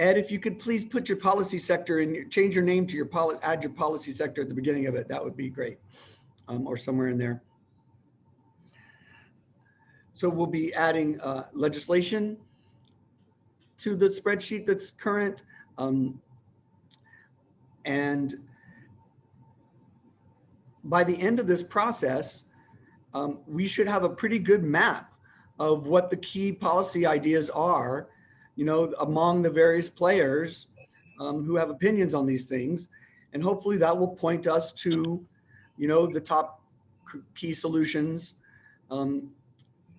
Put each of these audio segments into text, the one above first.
Ed, if you could please put your policy sector and change your name to your add your policy sector at the beginning of it, that would be great, or somewhere in there. So we'll be adding legislation to the spreadsheet that's current, and by the end of this process, we should have a pretty good map of what the key policy ideas are, you know, among the various players who have opinions on these things. And hopefully that will point us to, you know, the top key solutions. And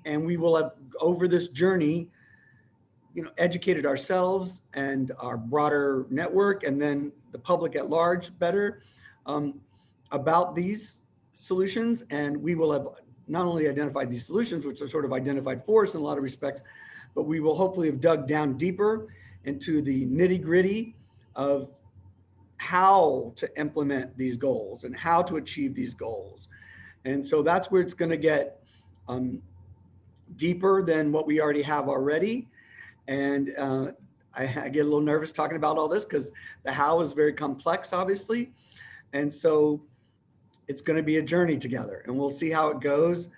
we will have, over this journey, you know, educated ourselves and our broader network, and then the public at large better about these solutions. And we will have not only identified these solutions, which are sort of identified for us in a lot of respects, but we will hopefully have dug down deeper into the nitty-gritty of how to implement these goals and how to achieve these goals. And so that's where it's going to get deeper than what we already have already. And I get a little nervous talking about all this because the how is very complex, obviously. And so it's going to be a journey together, and we'll see how it goes.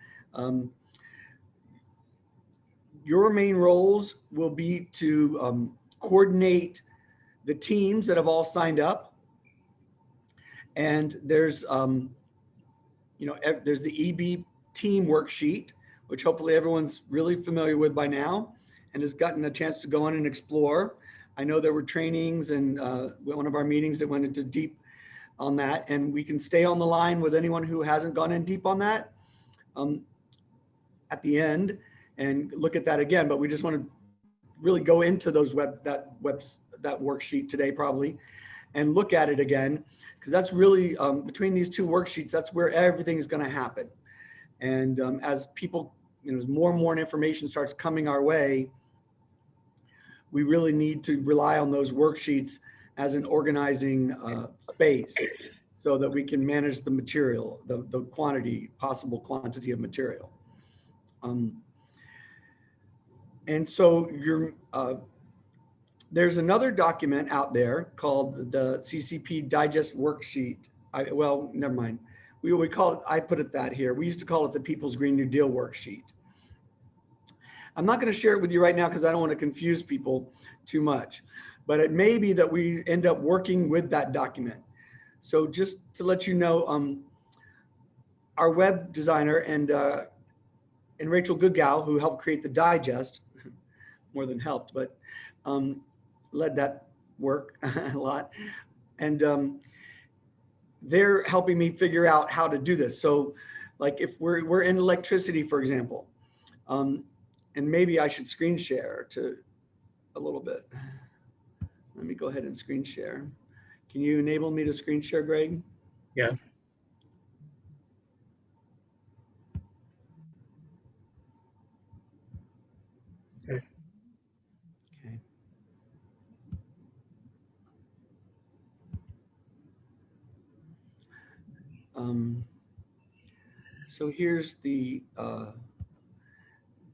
Your main roles will be to coordinate the teams that have all signed up. And there's, you know, there's the EB team worksheet, which hopefully everyone's really familiar with by now and has gotten a chance to go in and explore. I know there were trainings and one of our meetings that went into deep on that, and we can stay on the line with anyone who hasn't gone in deep on that at the end and look at that again. But we just want to really go into those that worksheet today probably and look at it again, because that's really between these two worksheets, that's where everything is going to happen. And as people, you know, as more and more information starts coming our way, we really need to rely on those worksheets as an organizing space so that we can manage the material, the possible quantity of material. And so there's another document out there called the CCP Digest Worksheet. Well, never mind. We call it, I put it that here. We used to call it the People's Green New Deal Worksheet. I'm not going to share it with you right now because I don't want to confuse people too much, but it may be that we end up working with that document. So just to let you know, our web designer and Rachel Goodgow, who helped create the digest, more than helped, but led that work a lot. And they're helping me figure out how to do this. So like if we're in electricity, for example, and maybe I should screen share to a little bit. Let me go ahead and screen share. Can you enable me to screen share, Greg? Yeah. Okay. Okay. So here's the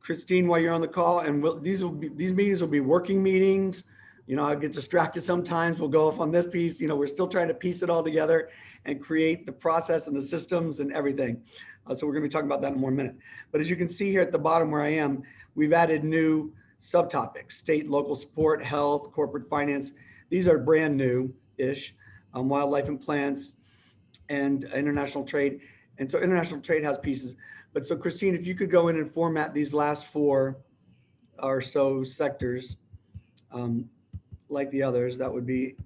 Christine, while you're on the call, and these meetings will be working meetings. You know, I get distracted sometimes. We'll go off on this piece. You know, we're still trying to piece it all together and create the process and the systems and everything. So we're going to be talking about that in more minute. But as you can see here at the bottom where I am, we've added new subtopics: state, local support, health, corporate finance. These are brand new-ish. Wildlife and plants, and international trade. And so international trade has pieces. But so Christine, if you could go in and format these last 4 or so sectors like the others, that would be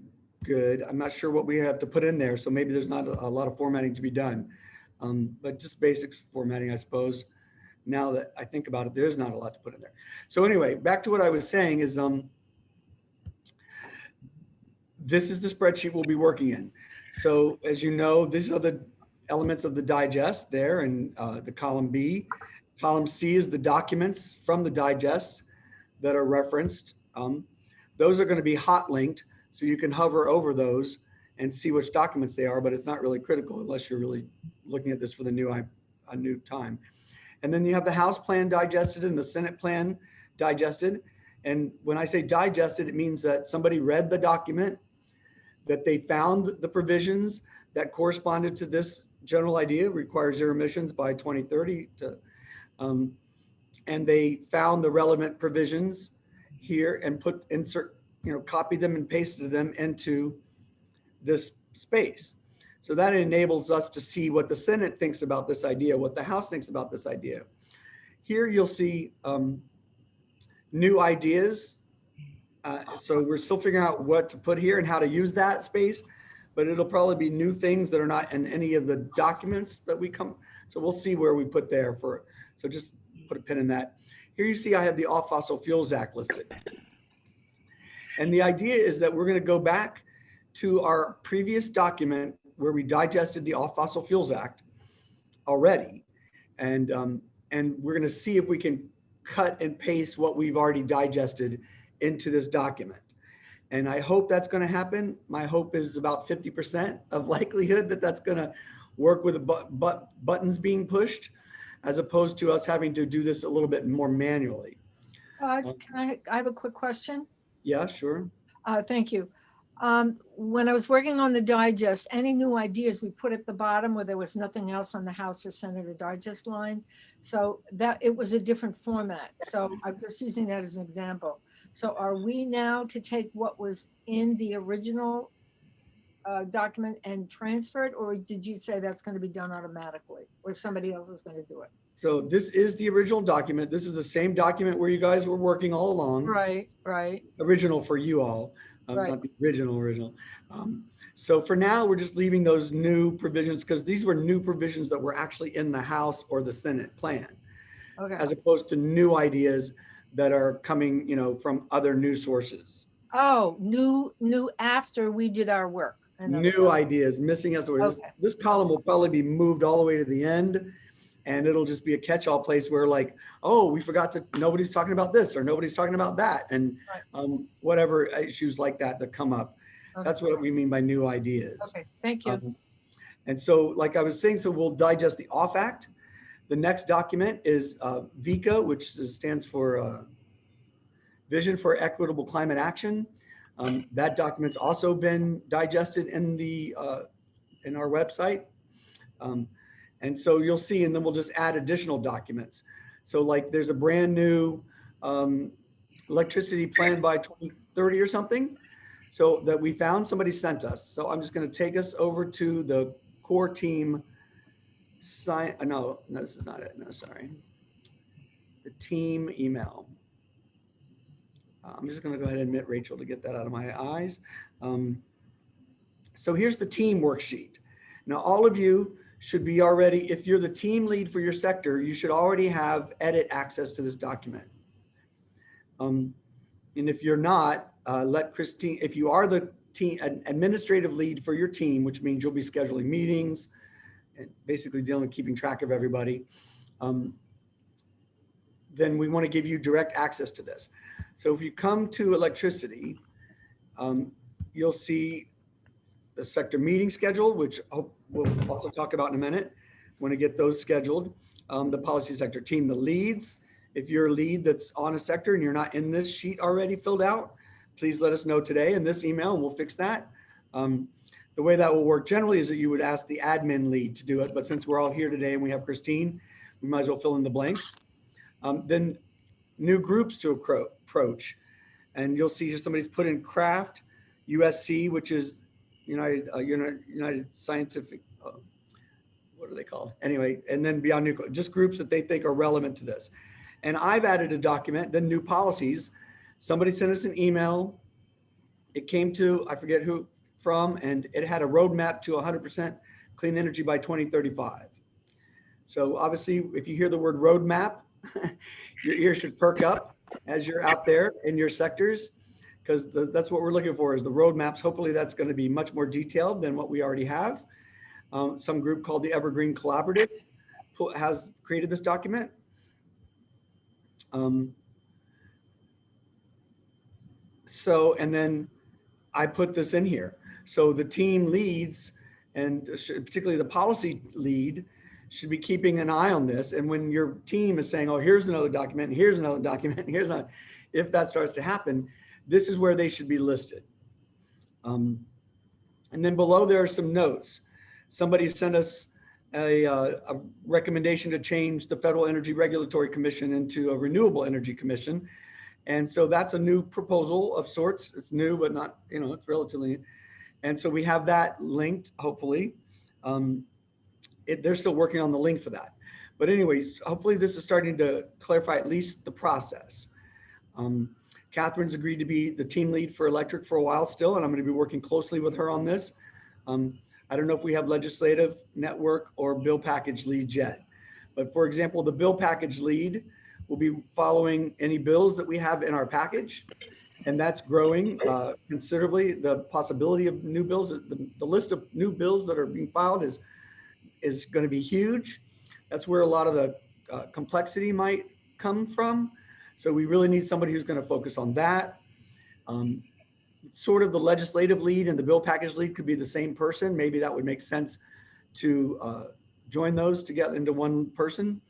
good. I'm not sure what we have to put in there, so maybe there's not a lot of formatting to be done. But just basic formatting, I suppose. Now that I think about it, there's not a lot to put in there. So anyway, back to what I was saying is this is the spreadsheet we'll be working in. So as you know, these are the elements of the digest there in the column B. Column C is the documents from the digest that are referenced. Those are going to be hot linked, so you can hover over those and see which documents they are, but it's not really critical unless you're really looking at this for the a new time. And then you have the House plan digested and the Senate plan digested. And when I say digested, it means that somebody read the document, that they found the provisions that corresponded to this general idea, require zero emissions by 2030 to, and they found the relevant provisions here and copied them and pasted them into this space. So that enables us to see what the Senate thinks about this idea, what the House thinks about this idea. Here you'll see new ideas. So we're still figuring out what to put here and how to use that space, but it'll probably be new things that are not in any of the documents that we come. So we'll see where we put there for, so just put a pin in that. Here you see I have the Off Fossil Fuels Act listed. And the idea is that we're going to go back to our previous document where we digested the Off Fossil Fuels Act already. And we're going to see if we can cut and paste what we've already digested into this document. And I hope that's going to happen. My hope is about 50% of likelihood that that's going to work with the buttons being pushed, as opposed to us having to do this a little bit more manually. Can I have a quick question? Yeah, sure. Thank you. When I was working on the digest, any new ideas we put at the bottom where there was nothing else on the House or Senate digest line. So that it was a different format. So I'm just using that as an example. So are we now to take what was in the original document and transfer it, or did you say that's going to be done automatically, or somebody else is going to do it? So this is the original document. This is the same document where you guys were working all along. Right, right. Original for you all. It's Right. not the original. So for now, we're just leaving those new provisions because these were new provisions that were actually in the House or the Senate plan, Okay. as opposed to new ideas that are coming, from other news sources. Oh, new after we did our work. New ideas, missing us. Okay. This column will probably be moved all the way to the end, and it'll just be a catch-all place where, like, oh, we forgot to, nobody's talking about this or nobody's talking about that, and whatever issues like that come up. Okay. That's what we mean by new ideas. Okay, thank you. And so, like I was saying, so we'll digest the OFF Act. The next document is VECA, which stands for Vision for Equitable Climate Action. That document's also been digested in our website. And so you'll see, and then we'll just add additional documents. So like there's a brand new electricity plan by 2030 or something. So that we found, somebody sent us. So I'm just going to take us over to the core team no, this is not it. No, sorry. The team email. I'm just going to go ahead and admit Rachel to get that out of my eyes. So here's the team worksheet. Now, all of you should be already, if you're the team lead for your sector, you should already have edit access to this document. And if you're not, let Christine, if you are the team administrative lead for your team, which means you'll be scheduling meetings and basically dealing with keeping track of everybody, then we want to give you direct access to this. So if you come to electricity, you'll see the sector meeting schedule, which we'll also talk about in a minute. Want to get those scheduled. The policy sector team, the leads. If you're a lead that's on a sector and you're not in this sheet already filled out, please let us know today in this email and we'll fix that. The way that will work generally is that you would ask the admin lead to do it. But since we're all here today and we have Christine, we might as well fill in the blanks. Then new groups to approach. And you'll see somebody's put in craft, USC, which is United Scientific, what are they called? Anyway, and then beyond nuclear, just groups that they think are relevant to this. And I've added a document, then new policies. Somebody sent us an email. It came to, I forget who from, and it had a roadmap to 100% clean energy by 2035. So obviously, if you hear the word roadmap, your ears should perk up as you're out there in your sectors, because that's what we're looking for is the roadmaps. Hopefully that's going to be much more detailed than what we already have. Some group called the Evergreen Collaborative has created this document. And then I put this in here. So the team leads, and particularly the policy lead, should be keeping an eye on this. And when your team is saying, oh, here's another document, and here's another document, and here's another, if that starts to happen, this is where they should be listed. And then below there are some notes. Somebody sent us a recommendation to change the Federal Energy Regulatory Commission into a Renewable Energy Commission. And so that's a new proposal of sorts. It's new, but not, it's relatively. And so we have that linked, hopefully. They're still working on the link for that. But anyways, hopefully this is starting to clarify at least the process. Catherine's agreed to be the team lead for electric for a while still, and I'm going to be working closely with her on this. I don't know if we have legislative, network, or bill package leads yet. But for example, the bill package lead will be following any bills that we have in our package. And that's growing considerably. The possibility of new bills, the list of new bills that are being filed is going to be huge. That's where a lot of the complexity might come from. So we really need somebody who's going to focus on that. Sort of the legislative lead and the bill package lead could be the same person. Maybe that would make sense to join those together into one person,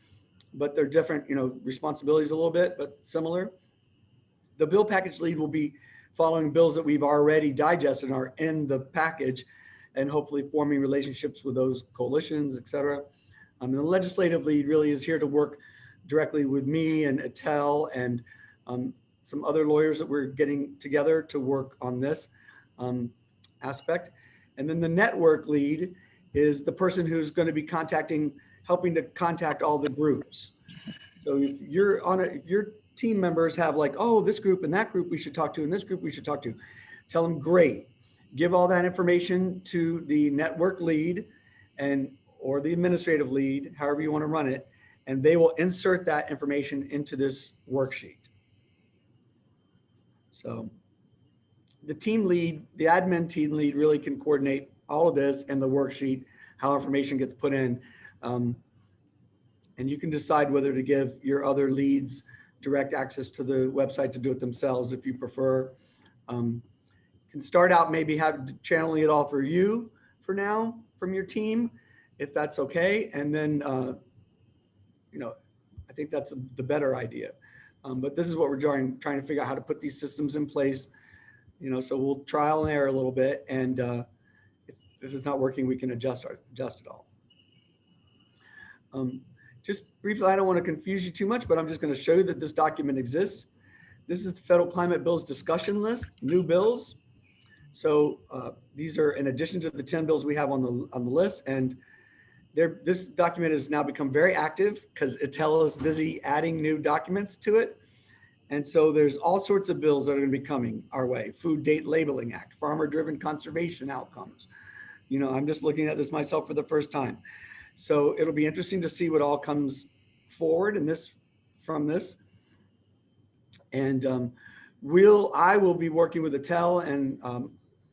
but they're different, responsibilities a little bit, but similar. The bill package lead will be following bills that we've already digested and are in the package, and hopefully forming relationships with those coalitions, et cetera. The legislative lead really is here to work directly with me and Attell and some other lawyers that we're getting together to work on this aspect. And then the network lead is the person who's going to be helping to contact all the groups. So if your team members have like, oh, this group and that group we should talk to, and this group we should talk to, tell them, great. Give all that information to the network lead or the administrative lead, however you want to run it, and they will insert that information into this worksheet. So the team lead, the admin team lead really can coordinate all of this and the worksheet, how information gets put in. And you can decide whether to give your other leads direct access to the website to do it themselves if you prefer. Can start out maybe channeling it all through you for now from your team, if that's okay. And then, I think that's the better idea. But this is what we're trying to figure out how to put these systems in place. So we'll trial and error a little bit, and if it's not working, we can adjust it all. Just briefly, I don't want to confuse you too much, but I'm just going to show you that this document exists. This is the Federal Climate Bills discussion list, new bills. So these are in addition to the 10 bills we have on the list, and this document has now become very active because Attell is busy adding new documents to it. And so there's all sorts of bills that are going to be coming our way. Food Date Labeling Act, farmer-driven conservation outcomes. I'm just looking at this myself for the first time. So it'll be interesting to see what all comes forward from this. And I will be working with Attell and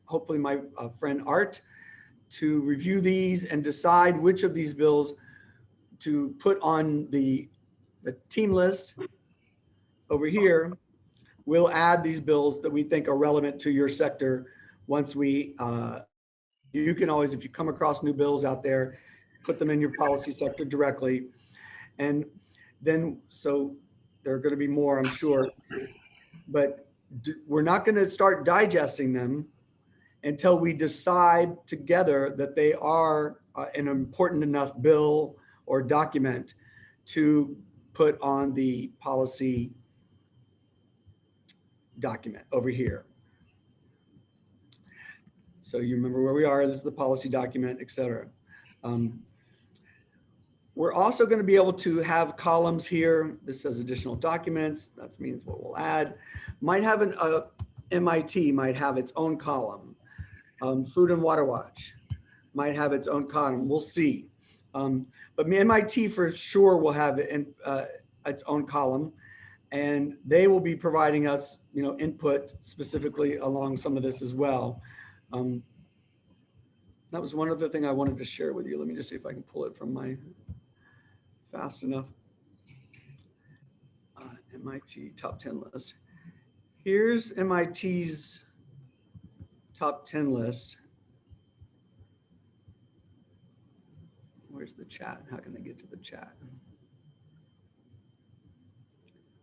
hopefully my friend Art to review these and decide which of these bills to put on the team list over here. We'll add these bills that we think are relevant to your sector once you can always, if you come across new bills out there, put them in your policy sector directly. And then, so there are going to be more, I'm sure, but we're not going to start digesting them until we decide together that they are an important enough bill or document to put on the policy document over here. So you remember where we are, this is the policy document, et cetera. We're also going to be able to have columns here. This says additional documents. That means what we'll add. Might have MIT might have its own column. Food and Water Watch might have its own column. We'll see. But MIT for sure will have its own column, and they will be providing us, input specifically along some of this as well. That was one other thing I wanted to share with you. Let me just see if I can pull it from my fast enough. MIT top 10 list. Here's MIT's top 10 list. Where's the chat? How can they get to the chat?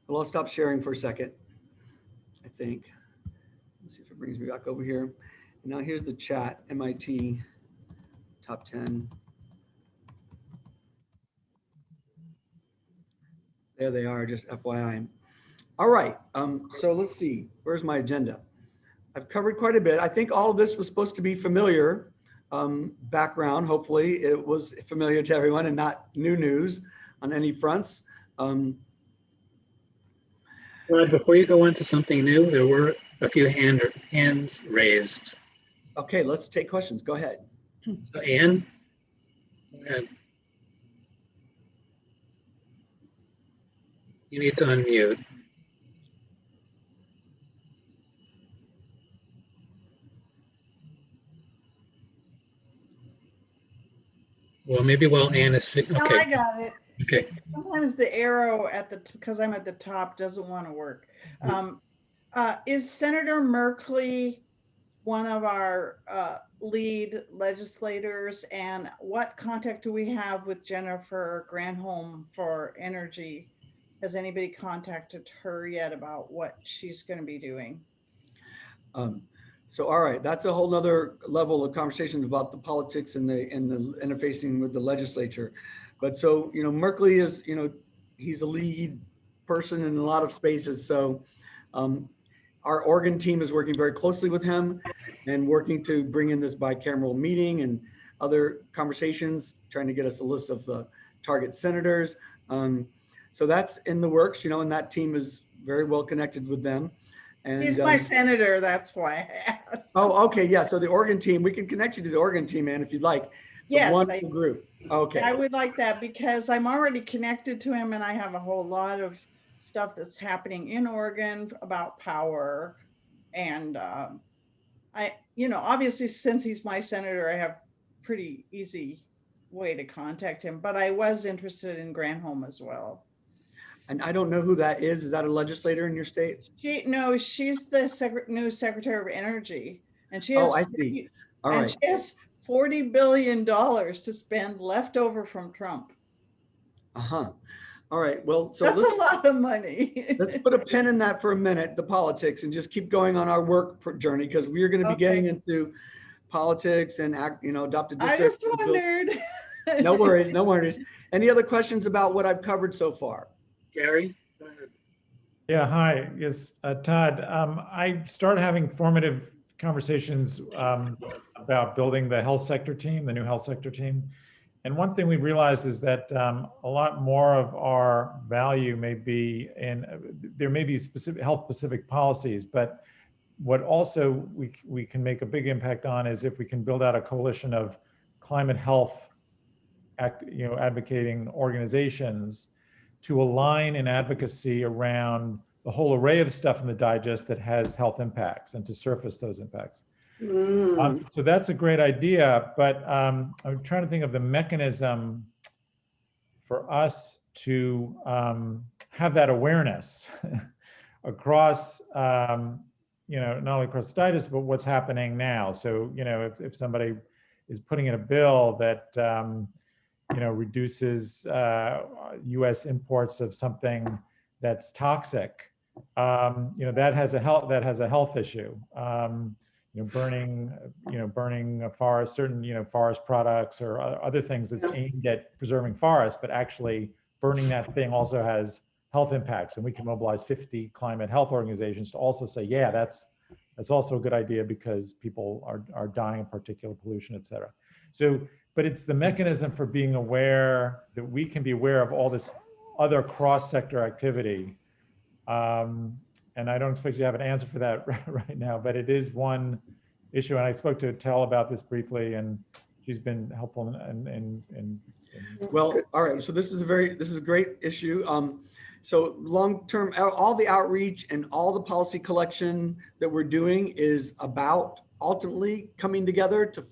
Well, I'll stop sharing for a second. think. Let's see if it brings me back over here. And now here's the chat, MIT top 10. There they are, just FYI. All right, so let's see, where's my agenda? I've covered quite a bit. I think all of this was supposed to be familiar background. Hopefully it was familiar to everyone and not new news on any fronts. Rod, before you go on to something new, there were a few hands raised. Okay, let's take questions. Go ahead. So Anne, go ahead. You need to unmute. Well, maybe while Anne is, No, I okay, got it. okay. Sometimes the arrow at the, because I'm at the top, doesn't want to work. Is Senator Merkley one of our lead legislators? And what contact do we have with Jennifer Granholm for energy? Has anybody contacted her yet about what she's going to be doing? So, all right, that's a whole nother level of conversation about the politics and the interfacing with the legislature. But so, you know, Merkley is, you know, he's a lead person in a lot of spaces. So our Oregon team is working very closely with him and working to bring in this bicameral meeting and other conversations, trying to get us a list of the target senators. So that's in the works, you know, and that team is very well connected with them. And He's my senator, that's why I asked. oh, okay, yeah. So the Oregon team, we can connect you to the Oregon team, man, if you'd like. It's Yes, a wonderful group. Okay. I would like that because I'm already connected to him and I have a whole lot of stuff that's happening in Oregon about power. And I, you know, obviously since he's my senator, I have pretty easy way to contact him, but I was interested in Granholm as well. And I don't know who that is. Is that a legislator in your state? No, she's the new Secretary of Energy, and she has. Oh, I see. All right. She has $40 billion to spend left over from Trump. Uh-huh. All right. Well, so that's a lot of money. Let's put a pin in that for a minute, the politics, and just keep going on our work journey, because we are going to be getting into politics and adopted district. I just wondered. No worries, no worries. Any other questions about what I've covered so far? Gary, go ahead. Yeah, hi. Yes, Todd. I started having formative conversations about building the health sector team, the new health sector team. And one thing we realized is that a lot more of our value may be in, there may be specific health-specific policies, but what also we can make a big impact on is if we can build out a coalition of climate health advocating organizations to align in advocacy around the whole array of stuff in the digest that has health impacts and to surface those impacts. So that's a great idea, but I'm trying to think of the mechanism for us to have that awareness across, not only across the digest, but what's happening now. So, if somebody is putting in a bill that reduces U.S. imports of something that's toxic, that has a health issue. Burning a forest, certain forest products or other things that's aimed at preserving forests, but actually burning that thing also has health impacts. And we can mobilize 50 climate health organizations to also say, yeah, that's also a good idea because people are dying of particulate pollution, et cetera. So, but it's the mechanism for being aware that we can be aware of all this other cross-sector activity. And I don't expect you to have an answer for that right now, but it is one issue. And I spoke to Tel about this briefly, and she's been helpful. Well, all right. So this is a great issue. So long-term, all the outreach and all the policy collection that we're doing is about ultimately coming together to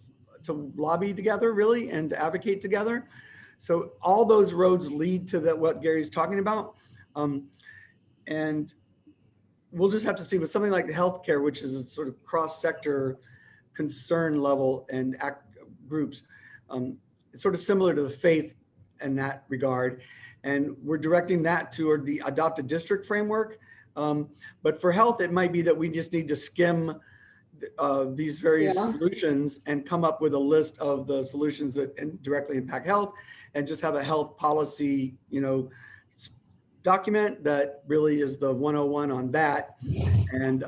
lobby together, really, and to advocate together. So all those roads lead to what Gary's talking about. And we'll just have to see with something like the healthcare, which is a sort of cross-sector concern level and groups. It's sort of similar to the faith in that regard. And we're directing that toward the adopted district framework. But for health, it might be that we just need to skim these various Yeah. solutions and come up with a list of the solutions that directly impact health, and just have a health policy, document that really is the 101 on that. And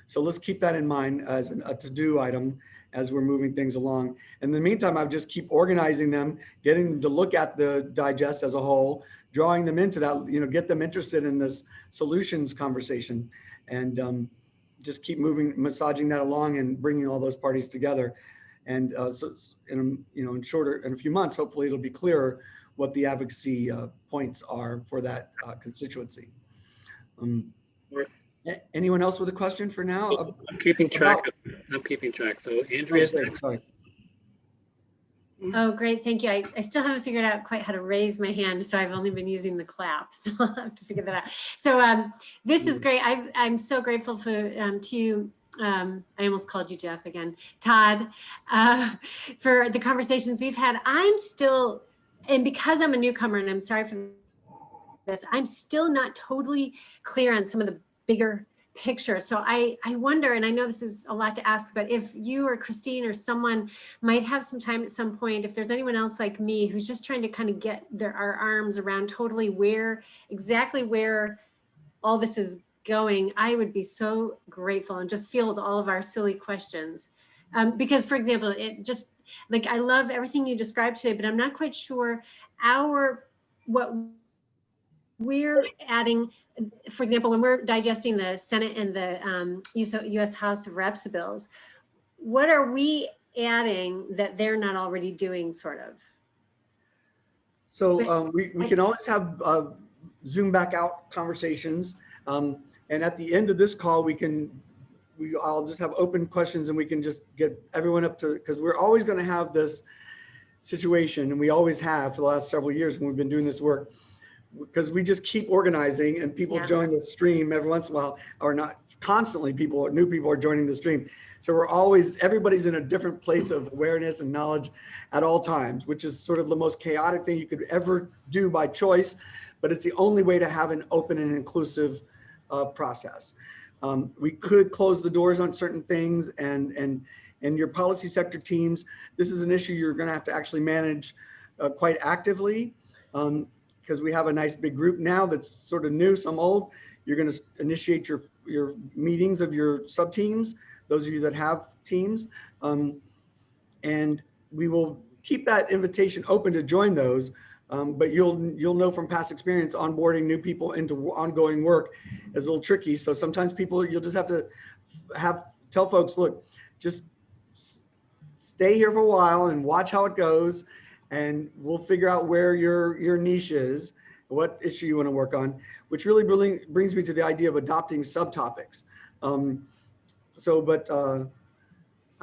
so let's keep that in mind as a to-do item as we're moving things along. In the meantime, I would just keep organizing them, getting them to look at the digest as a whole, drawing them into that, get them interested in this solutions conversation, and just keep massaging that along and bringing all those parties together. And so in a few months, hopefully it'll be clearer what the advocacy points are for that constituency. Anyone else with a question for now? I'm keeping track. I'm keeping track. So Andrea's next. Sorry. Oh, great. Thank you. I still haven't figured out quite how to raise my hand, so I've only been using the clap. So I'll have to figure that out. So this is great. I'm so grateful to you. I almost called you Jeff again, Todd, for the conversations we've had. I'm still, and because I'm a newcomer, and I'm sorry for this, I'm still not totally clear on some of the bigger picture. So I wonder, and I know this is a lot to ask, but if you or Christine or someone might have some time at some point, if there's anyone else like me who's just trying to kind of get our arms around totally exactly where all this is going, I would be so grateful and just field all of our silly questions. Because, for example, it just like, I love everything you described today, but I'm not quite sure what we're adding. For example, when we're digesting the Senate and the U.S. House of Reps bills, what are we adding that they're not already doing, sort of? So we can always have Zoom back out conversations. And at the end of this call, I'll just have open questions, and we can just get everyone up to, because we're always going to have this situation, and we always have for the last several years when we've been doing this work, because we just keep organizing, and people join the stream every once in a while, or not constantly. New people are joining the stream. So everybody's in a different place of awareness and knowledge at all times, which is sort of the most chaotic thing you could ever do by choice, but it's the only way to have an open and inclusive process. We could close the doors on certain things, and your policy sector teams, this is an issue you're going to have to actually manage quite actively. Because we have a nice big group now that's sort of new, some old. You're going to initiate your meetings of your sub teams, those of you that have teams, and we will keep that invitation open to join those. But you'll know from past experience, onboarding new people into ongoing work is a little tricky. So sometimes you'll just have to tell folks, look, just stay here for a while and watch how it goes. And we'll figure out where your niche is, what issue you want to work on, which really brings me to the idea of adopting subtopics. I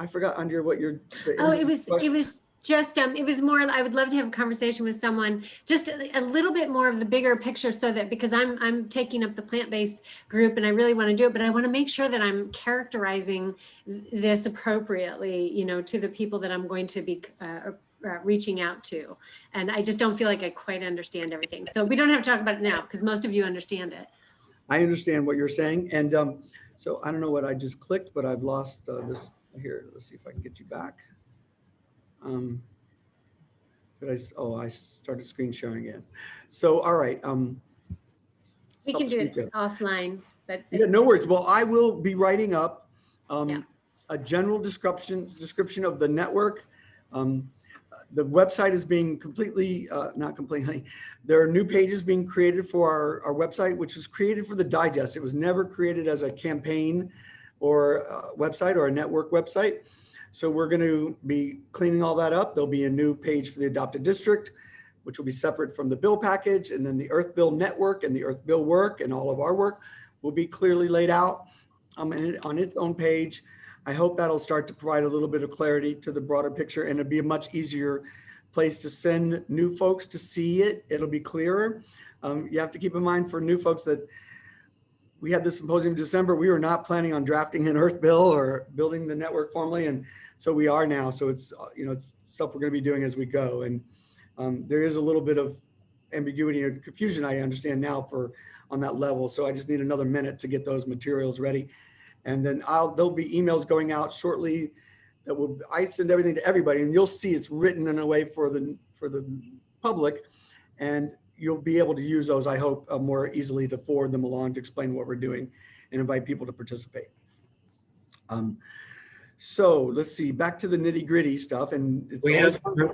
forgot, Andrea, what you're saying. Oh, it was just, it was more, I would love to have a conversation with someone, just a little bit more of the bigger picture, so that, because I'm taking up the plant-based group and I really want to do it, but I want to make sure that I'm characterizing this appropriately, to the people that I'm going to be reaching out to. And I just don't feel like I quite understand everything. So we don't have to talk about it now, because most of you understand it. I understand what you're saying. And so I don't know what I just clicked, but I've lost this here. Let's see if I can get you back. I started screen sharing again. So, all right. We can do it offline, but yeah, no worries. Well, I will be writing up a general description of the network. The website is being not completely, there are new pages being created for our website, which was created for the digest. It was never created as a campaign or a website or a network website. So we're going to be cleaning all that up. There'll be a new page for the adopted district, which will be separate from the bill package. And then the Earth Bill network and the Earth Bill work and all of our work will be clearly laid out on its own page. I hope that'll start to provide a little bit of clarity to the broader picture, and it'll be a much easier place to send new folks to see it. It'll be clearer. You have to keep in mind for new folks that we had this symposium in December. We were not planning on drafting an Earth Bill or building the network formally, and so we are now. So it's it's stuff we're going to be doing as we go, and there is a little bit of ambiguity or confusion, I understand now, for on that level. So I just need another minute to get those materials ready. And then there'll be emails going out shortly that I send everything to everybody, and you'll see it's written in a way for the public, and you'll be able to use those, I hope, more easily to forward them along to explain what we're doing and invite people to participate. So let's see, back to the nitty gritty stuff. And it's always fun.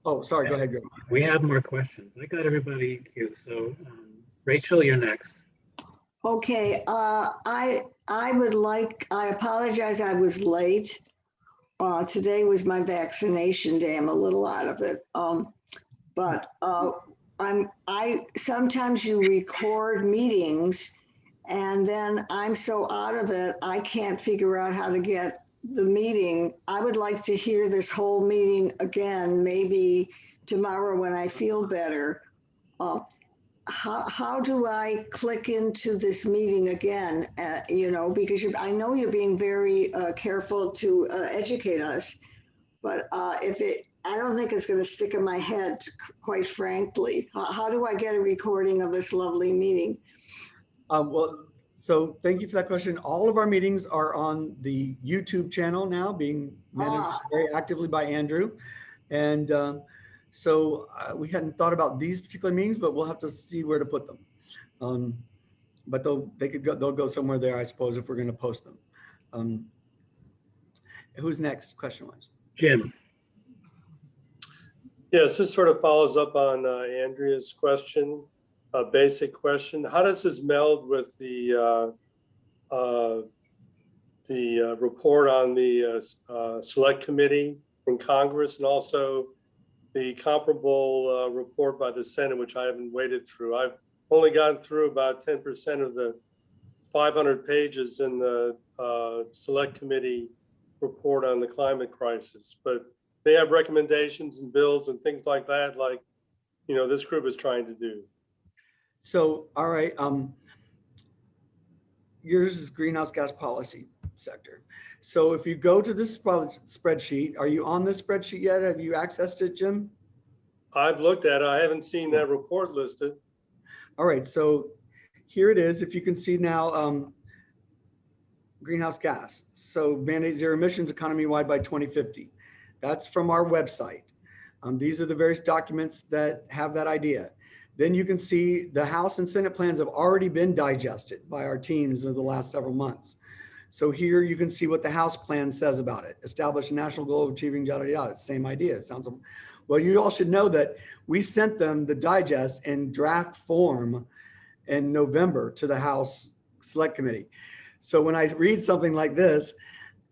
Oh, sorry, go ahead, Greg. We have more questions. I got everybody in queue. So Rachel, you're next. Okay, I apologize, I was late. Today was my vaccination day. I'm a little out of it. But sometimes you record meetings and then I'm so out of it, I can't figure out how to get the meeting. I would like to hear this whole meeting again, maybe tomorrow when I feel better. How do I click into this meeting again? Because I know you're being very careful to educate us, but I don't think it's going to stick in my head, quite frankly. How do I get a recording of this lovely meeting? So thank you for that question. All of our meetings are on the YouTube channel now, being managed very actively by Andrew. And so we hadn't thought about these particular meetings, but we'll have to see where to put them. But they'll go somewhere there, I suppose, if we're going to post them. Who's next, question-wise? Jim. Yes, this sort of follows up on Andrea's question, a basic question. How does this meld with the report on the select committee in Congress, and also the comparable report by the Senate, which I haven't waded through? I've only gone through about 10% of the 500 pages in the select committee report on the climate crisis, but they have recommendations and bills and things like that, like, this group is trying to do. So, all right, yours is greenhouse gas policy sector. So if you go to this spreadsheet, are you on this spreadsheet yet? Have you accessed it, Jim? I've looked at it. I haven't seen that report listed. All right, so here it is. If you can see now, greenhouse gas. So mandate zero emissions economy-wide by 2050. That's from our website. These are the various documents that have that idea. Then you can see the House and Senate plans have already been digested by our teams over the last several months. So here you can see what the House plan says about it. Establish a national goal of achieving yada yada. Same idea. It sounds well. You all should know that we sent them the digest in draft form in November to the House Select Committee. So when I read something like this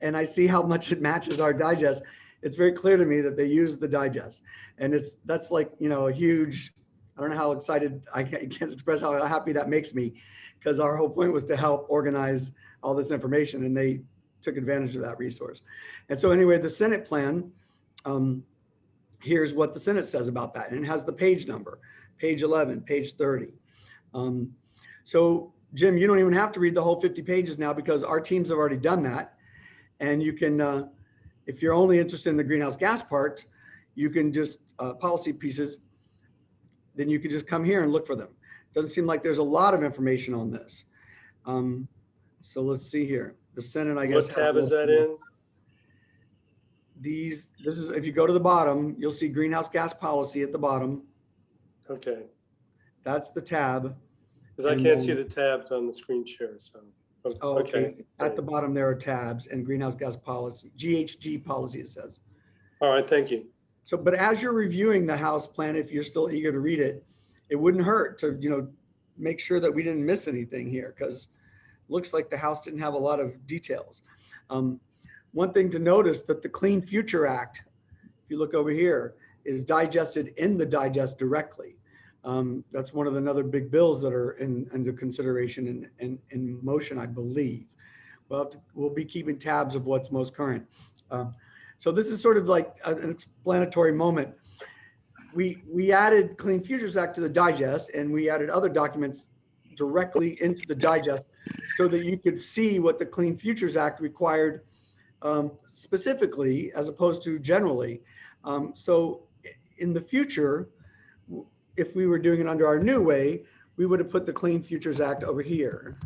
and I see how much it matches our digest, it's very clear to me that they use the digest. And that's like, a huge, I don't know how excited, I can't express how happy that makes me, because our whole point was to help organize all this information, and they took advantage of that resource. And so anyway, the Senate plan, here's what the Senate says about that. And it has the page number, page 11, page 30. So Jim, you don't even have to read the whole 50 pages now, because our teams have already done that. And you can, if you're only interested in the greenhouse gas part, you can just policy pieces, then you can just come here and look for them. Doesn't seem like there's a lot of information on this. So let's see here. The Senate, I guess. What tab is that in? This is, if you go to the bottom, you'll see greenhouse gas policy at the bottom. Okay. That's the tab. Because I can't see the tabs on the screen share, so. Oh, okay. At the bottom, there are tabs and greenhouse gas policy, GHG policy, it says. All right, thank you. So, but as you're reviewing the House plan, if you're still eager to read it, it wouldn't hurt to, make sure that we didn't miss anything here, because it looks like the House didn't have a lot of details. One thing to notice, that the Clean Future Act, if you look over here, is digested in the digest directly. That's one of the other big bills that are under consideration and in motion, I believe. We'll be keeping tabs of what's most current. So this is sort of like an explanatory moment. We added Clean Futures Act to the digest, and we added other documents directly into the digest so that you could see what the Clean Futures Act required specifically, as opposed to generally. So in the future, if we were doing it under our new way, we would have put the Clean Futures Act over here.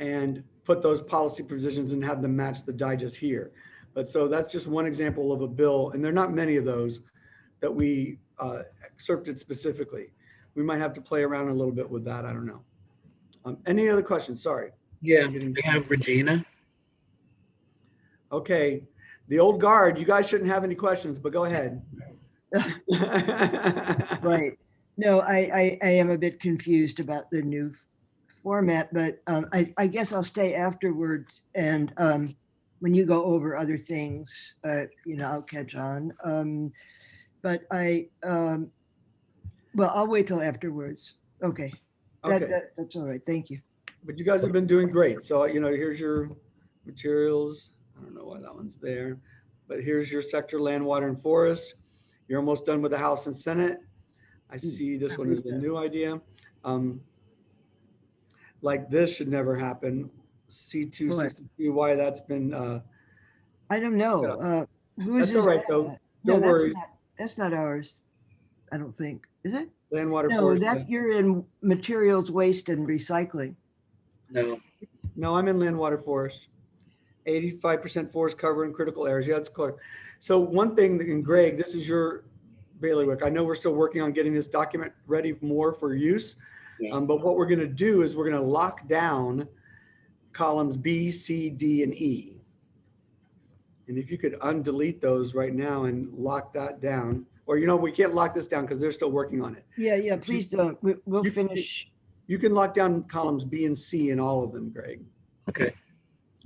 And put those policy provisions and have them match the digest here. But so that's just one example of a bill, and there are not many of those that we excerpted specifically. We might have to play around a little bit with that. I don't know. Any other questions? Sorry. Yeah, we have Regina. Okay, the old guard, you guys shouldn't have any questions, but go ahead. Right. No, I am a bit confused about the new format, but I guess I'll stay afterwards, and when you go over other things, I'll catch on. But well, I'll wait till afterwards. Okay. Okay. That's all right. Thank you. But you guys have been doing great. So, here's your materials. I don't know why that one's there, but here's your sector, land, water, and forest. You're almost done with the House and Senate. I see this one is the new idea. Like this should never happen. C263, why that's been. I don't know. Who is That's all right, though. Don't worry. That's not ours. I don't think. Is it? Land, water, No, forest. that you're in materials, waste, and recycling. No, I'm in land, water, forest. 85% forest cover in critical areas. Yeah, that's clear. So one thing, and Greg, this is your bailiwick. I know we're still working on getting this document ready more for use. Yeah. But what we're going to do is we're going to lock down columns B, C, D, and E. And if you could undelete those right now and lock that down, or, we can't lock this down because they're still working on it. Yeah, please don't. We'll finish. You can lock down columns B and C in all of them, Greg. Okay.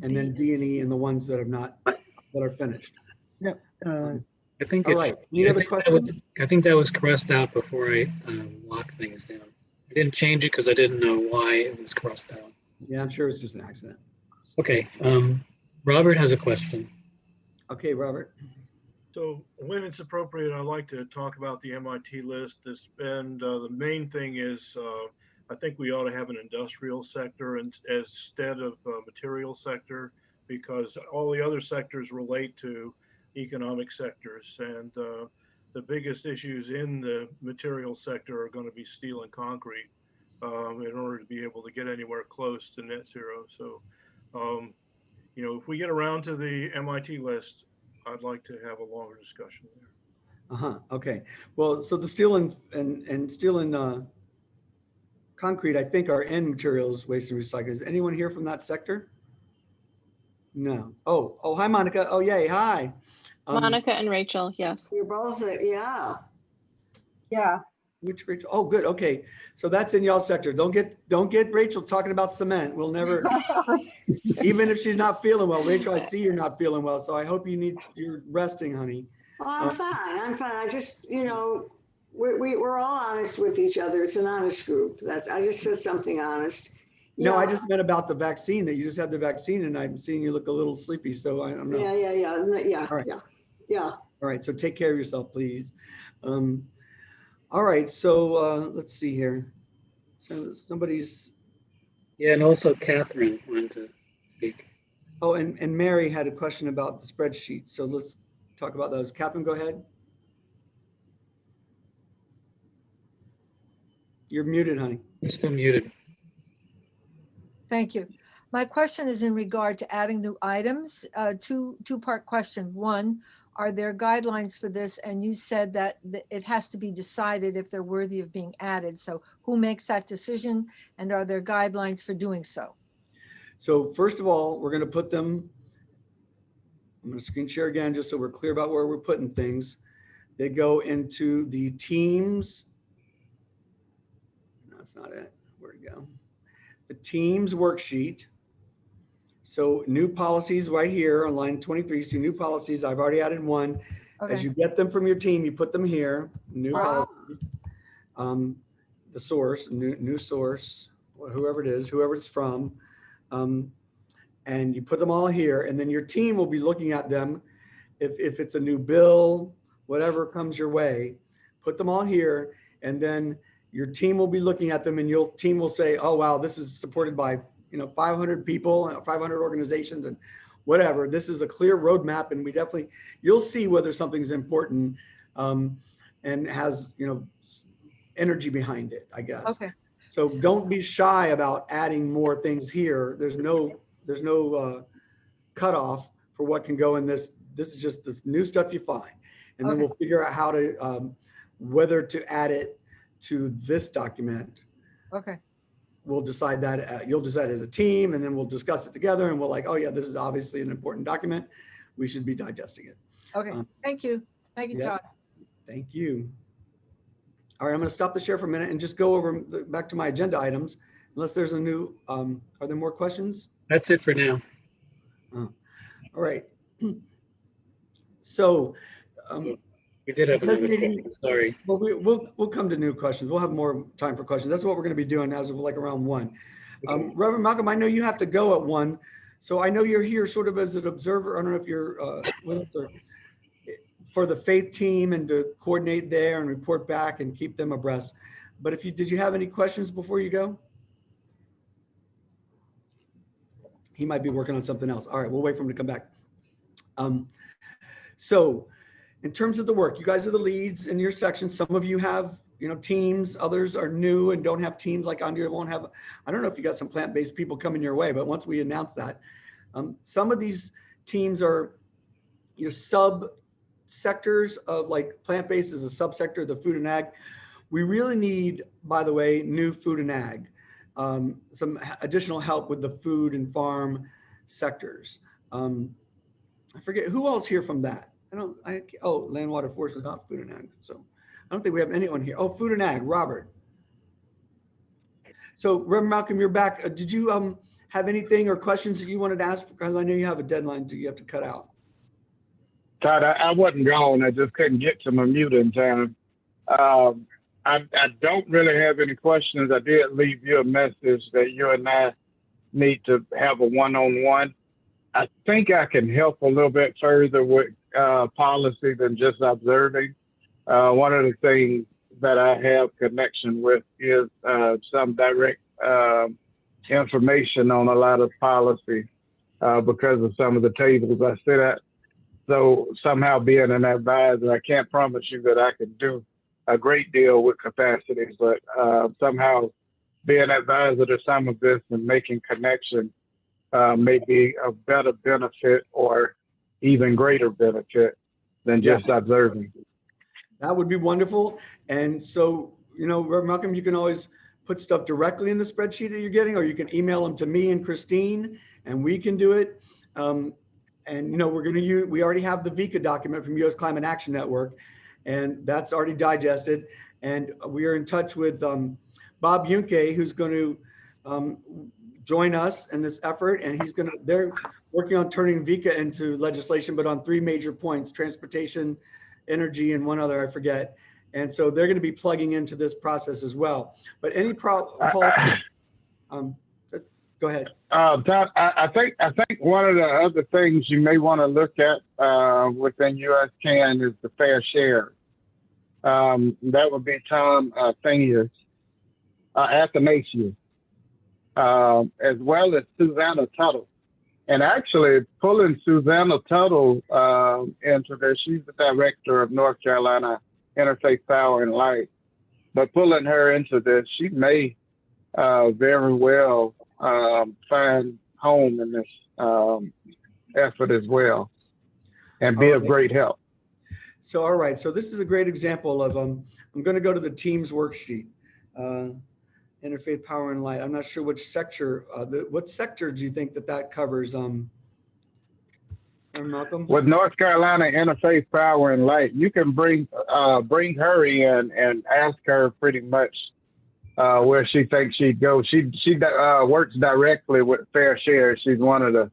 And then D and E in the ones that are finished. No. I think All right. Any other questions? I think that was crossed out before I locked things down. I didn't change it because I didn't know why it was crossed out. Yeah, I'm sure it's just an accident. Okay. Robert has a question. Okay, Robert. So when it's appropriate, I'd like to talk about the MIT list. The main thing is, I think we ought to have an industrial sector instead of a material sector, because all the other sectors relate to economic sectors. And the biggest issues in the material sector are going to be steel and concrete in order to be able to get anywhere close to net zero. So, if we get around to the MIT list, I'd like to have a longer discussion there. Okay. Well, so the steel and steel and concrete, I think, are in materials, waste, and recycling. Is anyone here from that sector? No. Oh, hi, Monica. Oh, yay. Hi. Monica and Rachel, yes. You're both, yeah. Yeah. Which Rachel? Oh, good. Okay. So that's in y'all's sector. Don't get Rachel talking about cement. We'll never, even if she's not feeling well. Rachel, I see you're not feeling well. So I hope you're resting, honey. Well, I'm fine. I just, we're all honest with each other. It's an honest group. I just said something honest. No, I just meant about the vaccine, that you just had the vaccine and I'm seeing you look a little sleepy. So I'm not. Yeah. All right. Yeah. All right. So take care of yourself, please. All right. So let's see here. So somebody's. Yeah, and also Catherine wanted to speak. Oh, and Mary had a question about the spreadsheet. So let's talk about those. Catherine, go ahead. You're muted, honey. You're still muted. Thank you. My question is in regard to adding new items. Two-part question. One, are there guidelines for this? And you said that it has to be decided if they're worthy of being added. So who makes that decision? And are there guidelines for doing so? So first of all, we're going to put them, I'm going to screen share again, just so we're clear about where we're putting things. They go into the teams. No, that's not it. Where'd it go? The teams worksheet. So new policies right here on line 23. See new policies. I've already added one. Okay. As you get them from your team, you put them here. New policy. The source, new source, whoever it is, whoever it's from. And you put them all here, and then your team will be looking at them. If it's a new bill, whatever comes your way, put them all here, and then your team will be looking at them, and your team will say, oh, wow, this is supported by 500 people, 500 organizations, and whatever. This is a clear roadmap, and you'll see whether something's important and has energy behind it, I guess. Okay. So don't be shy about adding more things here. There's no cutoff for what can go in this. This is just this new stuff you find. And then Okay. we'll figure out how to, whether to add it to this document. Okay. We'll decide that, you'll decide as a team, and then we'll discuss it together, and we'll like, oh yeah, this is obviously an important document. We should be digesting it. Okay. Thank you. Thank you, yeah. Todd. Thank you. All right, I'm going to stop the share for a minute and just go over back to my agenda items. Unless there's a new, are there more questions? That's it for now. All right. So, We did have another designating- question, sorry. well, we'll come to new questions. We'll have more time for questions. That's what we're going to be doing as of like around 1. Reverend Malcolm, I know you have to go at 1, so I know you're here sort of as an observer. I don't know if you're with us, or for the faith team, and to coordinate there and report back and keep them abreast. But if you did, you have any questions before you go? He might be working on something else. All right, we'll wait for him to come back. So in terms of the work, you guys are the leads in your section. Some of you have, teams, others are new and don't have teams, like Andrea won't have. I don't know if you got some plant-based people coming your way, but once we announce that, some of these teams are, sub-sectors of, like, plant-based is a subsector of the food and ag. We really need, by the way, new food and ag, some additional help with the food and farm sectors. I forget who else here from that. Land, water, forest is not food and ag. So I don't think we have anyone here. Oh, food and ag, Robert. So Reverend Malcolm, you're back. Did you have anything or questions that you wanted to ask? Because I know you have a deadline you have to cut out. Todd, I wasn't gone. I just couldn't get to my mute in time. I don't really have any questions. I did leave you a message that you and I need to have a one-on-one. I think I can help a little bit further with policy than just observing. One of the things that I have connection with is some direct information on a lot of policy because of some of the tables I sit at. So somehow being an advisor, I can't promise you that I can do a great deal with capacity, but somehow being an advisor to some of this and making connections may be a better benefit or even greater benefit than just observing. That would be wonderful. And so, Reverend Malcolm, you can always put stuff directly in the spreadsheet that you're getting, or you can email them to me and Christine, and we can do it. And we're going to use, we already have the VICA document from U.S. Climate Action Network, and that's already digested. And we are in touch with Bob Yunke, who's going to join us in this effort. And they're working on turning VICA into legislation, but on 3 major points: transportation, energy, and one other, I forget. And so they're going to be plugging into this process as well. But any problem, go ahead. Todd, I think one of the other things you may want to look at within US CAN is the fair share. That would be Tom Athanasius, as well as Susanna Tuttle. And actually pulling Susanna Tuttle into this, she's the director of North Carolina Interfaith Power and Light. But pulling her into this, she may very well find home in this effort as well and be of great help. So, all right. So this is a great example of, I'm going to go to the Teams worksheet, Interfaith Power and Light. I'm not sure which sector, what sector do you think that covers, Malcolm? With North Carolina Interfaith Power and Light, you can bring her in and ask her pretty much where she thinks she'd go. She works directly with Fair Share. She's one of the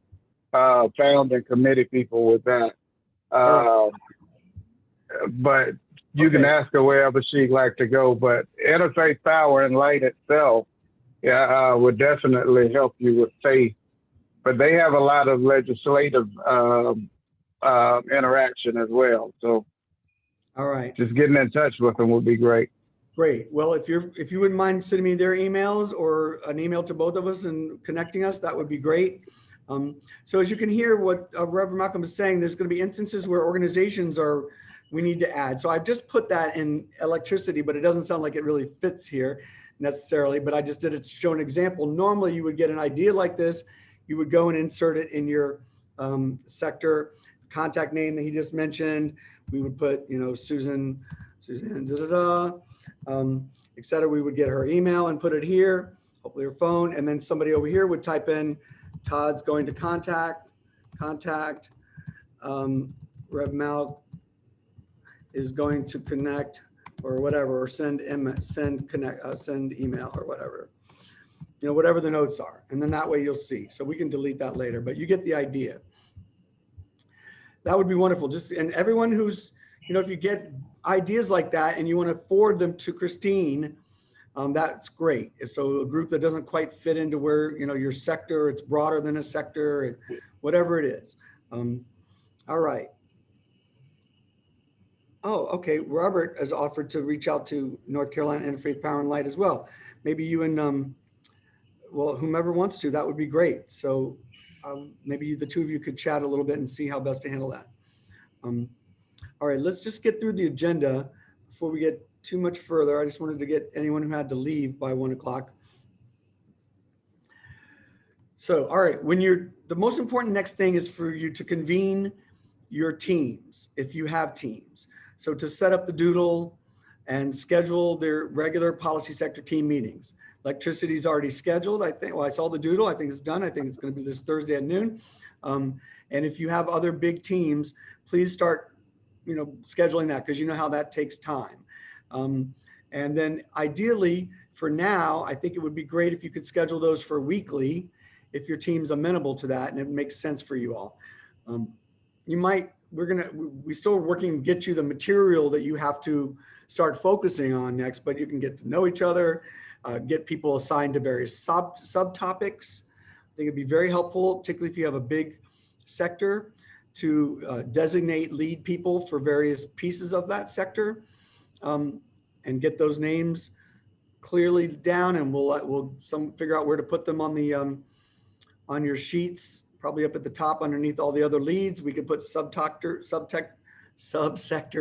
founding committee people with that. But you can ask her wherever she'd like to go. But Interfaith Power and Light itself, would definitely help you with faith. But they have a lot of legislative interaction as well. So, all right, just getting in touch with them would be great. Great. Well, if you wouldn't mind sending me their emails or an email to both of us and connecting us, that would be great. So as you can hear what Reverend Malcolm is saying, there's going to be instances where organizations are we need to add. So I've just put that in electricity, but it doesn't sound like it really fits here necessarily, but I just did it to show an example. Normally you would get an idea like this. You would go and insert it in your sector contact name that he just mentioned. We would put, you know, Suzanne, et cetera. We would get her email and put it here, hopefully her phone. And then somebody over here would type in Todd's going to contact, Rev Mal is going to connect or whatever, or send email or whatever, you know, whatever the notes are. And then that way you'll see. So we can delete that later, but you get the idea. That would be wonderful. Just, and everyone who's, you know, if you get ideas like that and you want to forward them to Christine, that's great. So a group that doesn't quite fit into where, you know, your sector, it's broader than a sector, whatever it is. All right. Oh, okay. Robert has offered to reach out to North Carolina Interfaith Power and Light as well. Maybe you and, well, whomever wants to, that would be great. So maybe the two of you could chat a little bit and see how best to handle that. All right, let's just get through the agenda before we get too much further. I just wanted to get anyone who had to leave by 1 o'clock. So, all right, the most important next thing is for you to convene your teams, if you have teams. So to set up the doodle and schedule their regular policy sector team meetings. Electricity is already scheduled. I think, well, I saw the doodle. I think it's done. I think it's going to be this Thursday at noon. And if you have other big teams, please start, you know, scheduling that, because you know how that takes time. And then ideally for now, I think it would be great if you could schedule those for weekly, if your team's amenable to that and it makes sense for you all. We're still working to get you the material that you have to start focusing on next, but you can get to know each other, get people assigned to various subtopics. I think it'd be very helpful, particularly if you have a big sector, to designate lead people for various pieces of that sector, and get those names clearly down, and we'll figure out where to put them on the on your sheets, probably up at the top underneath all the other leads. We could put subsector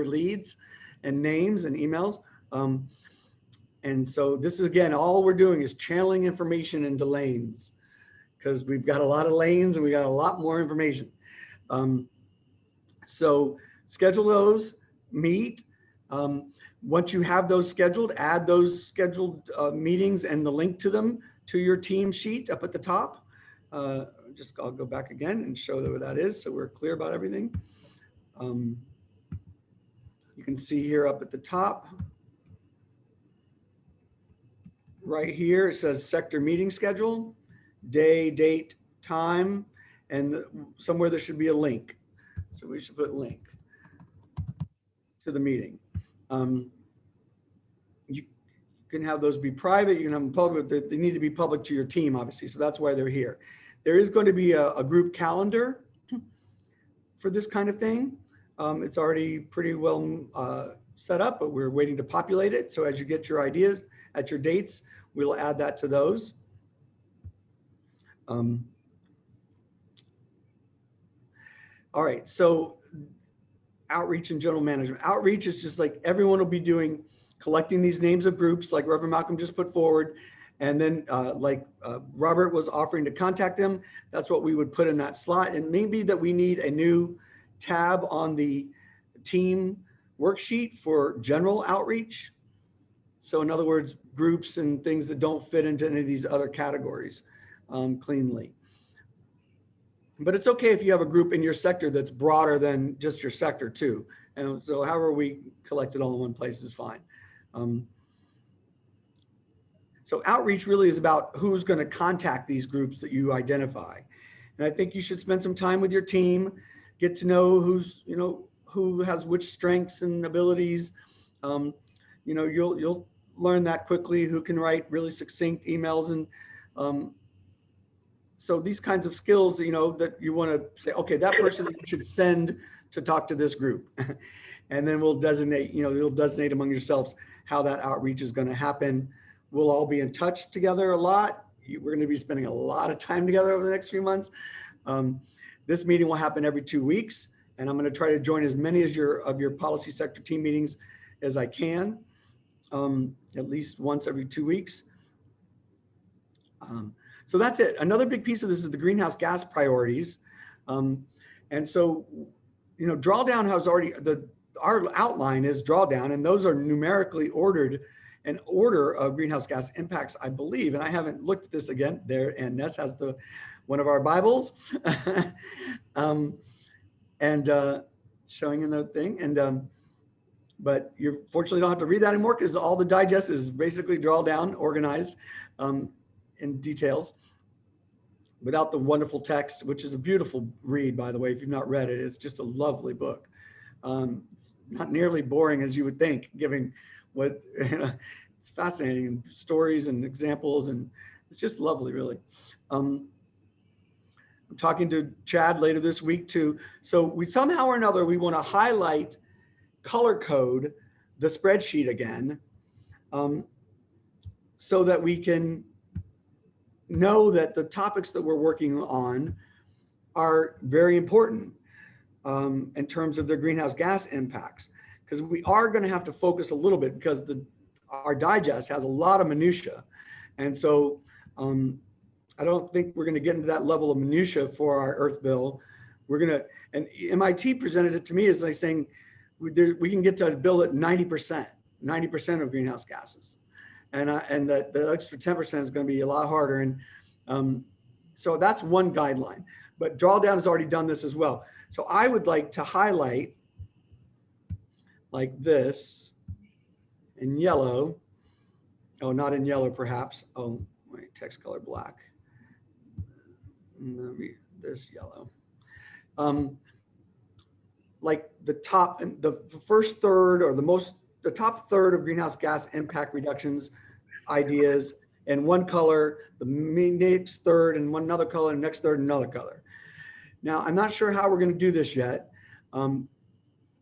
leads and names and emails. And so this is, again, all we're doing is channeling information into lanes, because we've got a lot of lanes and we got a lot more information. So schedule those, meet. Once you have those scheduled, add those scheduled meetings and the link to them to your team sheet up at the top. I'll go back again and show where that is, so we're clear about everything. You can see here up at the top, right here, it says sector meeting schedule, day, date, time, and somewhere there should be a link. So we should put link to the meeting. You can have those be private, you can have them public, they need to be public to your team, obviously, so that's why they're here. There is going to be a group calendar for this kind of thing. It's already pretty well set up, but we're waiting to populate it. So as you get your ideas at your dates, we'll add that to those. All right, so outreach and general management. Outreach is just like everyone will be doing, collecting these names of groups like Reverend Malcolm just put forward. And then Robert was offering to contact them. That's what we would put in that slot. And maybe that we need a new tab on the team worksheet for general outreach. So in other words, groups and things that don't fit into any of these other categories cleanly. But it's okay if you have a group in your sector that's broader than just your sector too. And so however we collect it all in one place is fine. So outreach really is about who's going to contact these groups that you identify. And I think you should spend some time with your team, get to know who has which strengths and abilities. You'll learn that quickly, who can write really succinct emails. And so these kinds of skills, that you want to say, okay, that person you should send to talk to this group. And then we'll designate, you'll designate among yourselves how that outreach is going to happen. We'll all be in touch together a lot. We're going to be spending a lot of time together over the next few months. This meeting will happen every 2 weeks. And I'm going to try to join as many of your policy sector team meetings as I can, at least once every 2 weeks. So that's it. Another big piece of this is the greenhouse gas priorities. And so, you know, drawdown has already, our outline is drawdown, and those are numerically ordered in order of greenhouse gas impacts, I believe. And I haven't looked at this again there, and Ness has one of our Bibles showing in the thing. And but you fortunately don't have to read that anymore, because all the digest is basically drawdown, organized in details, without the wonderful text, which is a beautiful read, by the way. If you've not read it, it's just a lovely book. It's not nearly boring as you would think, given what, it's fascinating, and stories and examples, and it's just lovely, really. I'm talking to Chad later this week too. So we somehow or another, we want to highlight, color code the spreadsheet again, so that we can know that the topics that we're working on are very important in terms of their greenhouse gas impacts, because we are going to have to focus a little bit, because our digest has a lot of minutia. And so I don't think we're going to get into that level of minutia for our Earth bill. We're going to, and MIT presented it to me as like saying, we can get to a bill at 90% of greenhouse gases. And the extra 10% is going to be a lot harder. And so that's one guideline. But drawdown has already done this as well. So I would like to highlight like this in yellow. Oh, not in yellow, perhaps. Oh, wait, text color black. This yellow. Like the top, the first third, or the top third of greenhouse gas impact reductions ideas in one color, the next third in one another color, and next third another color. Now, I'm not sure how we're going to do this yet.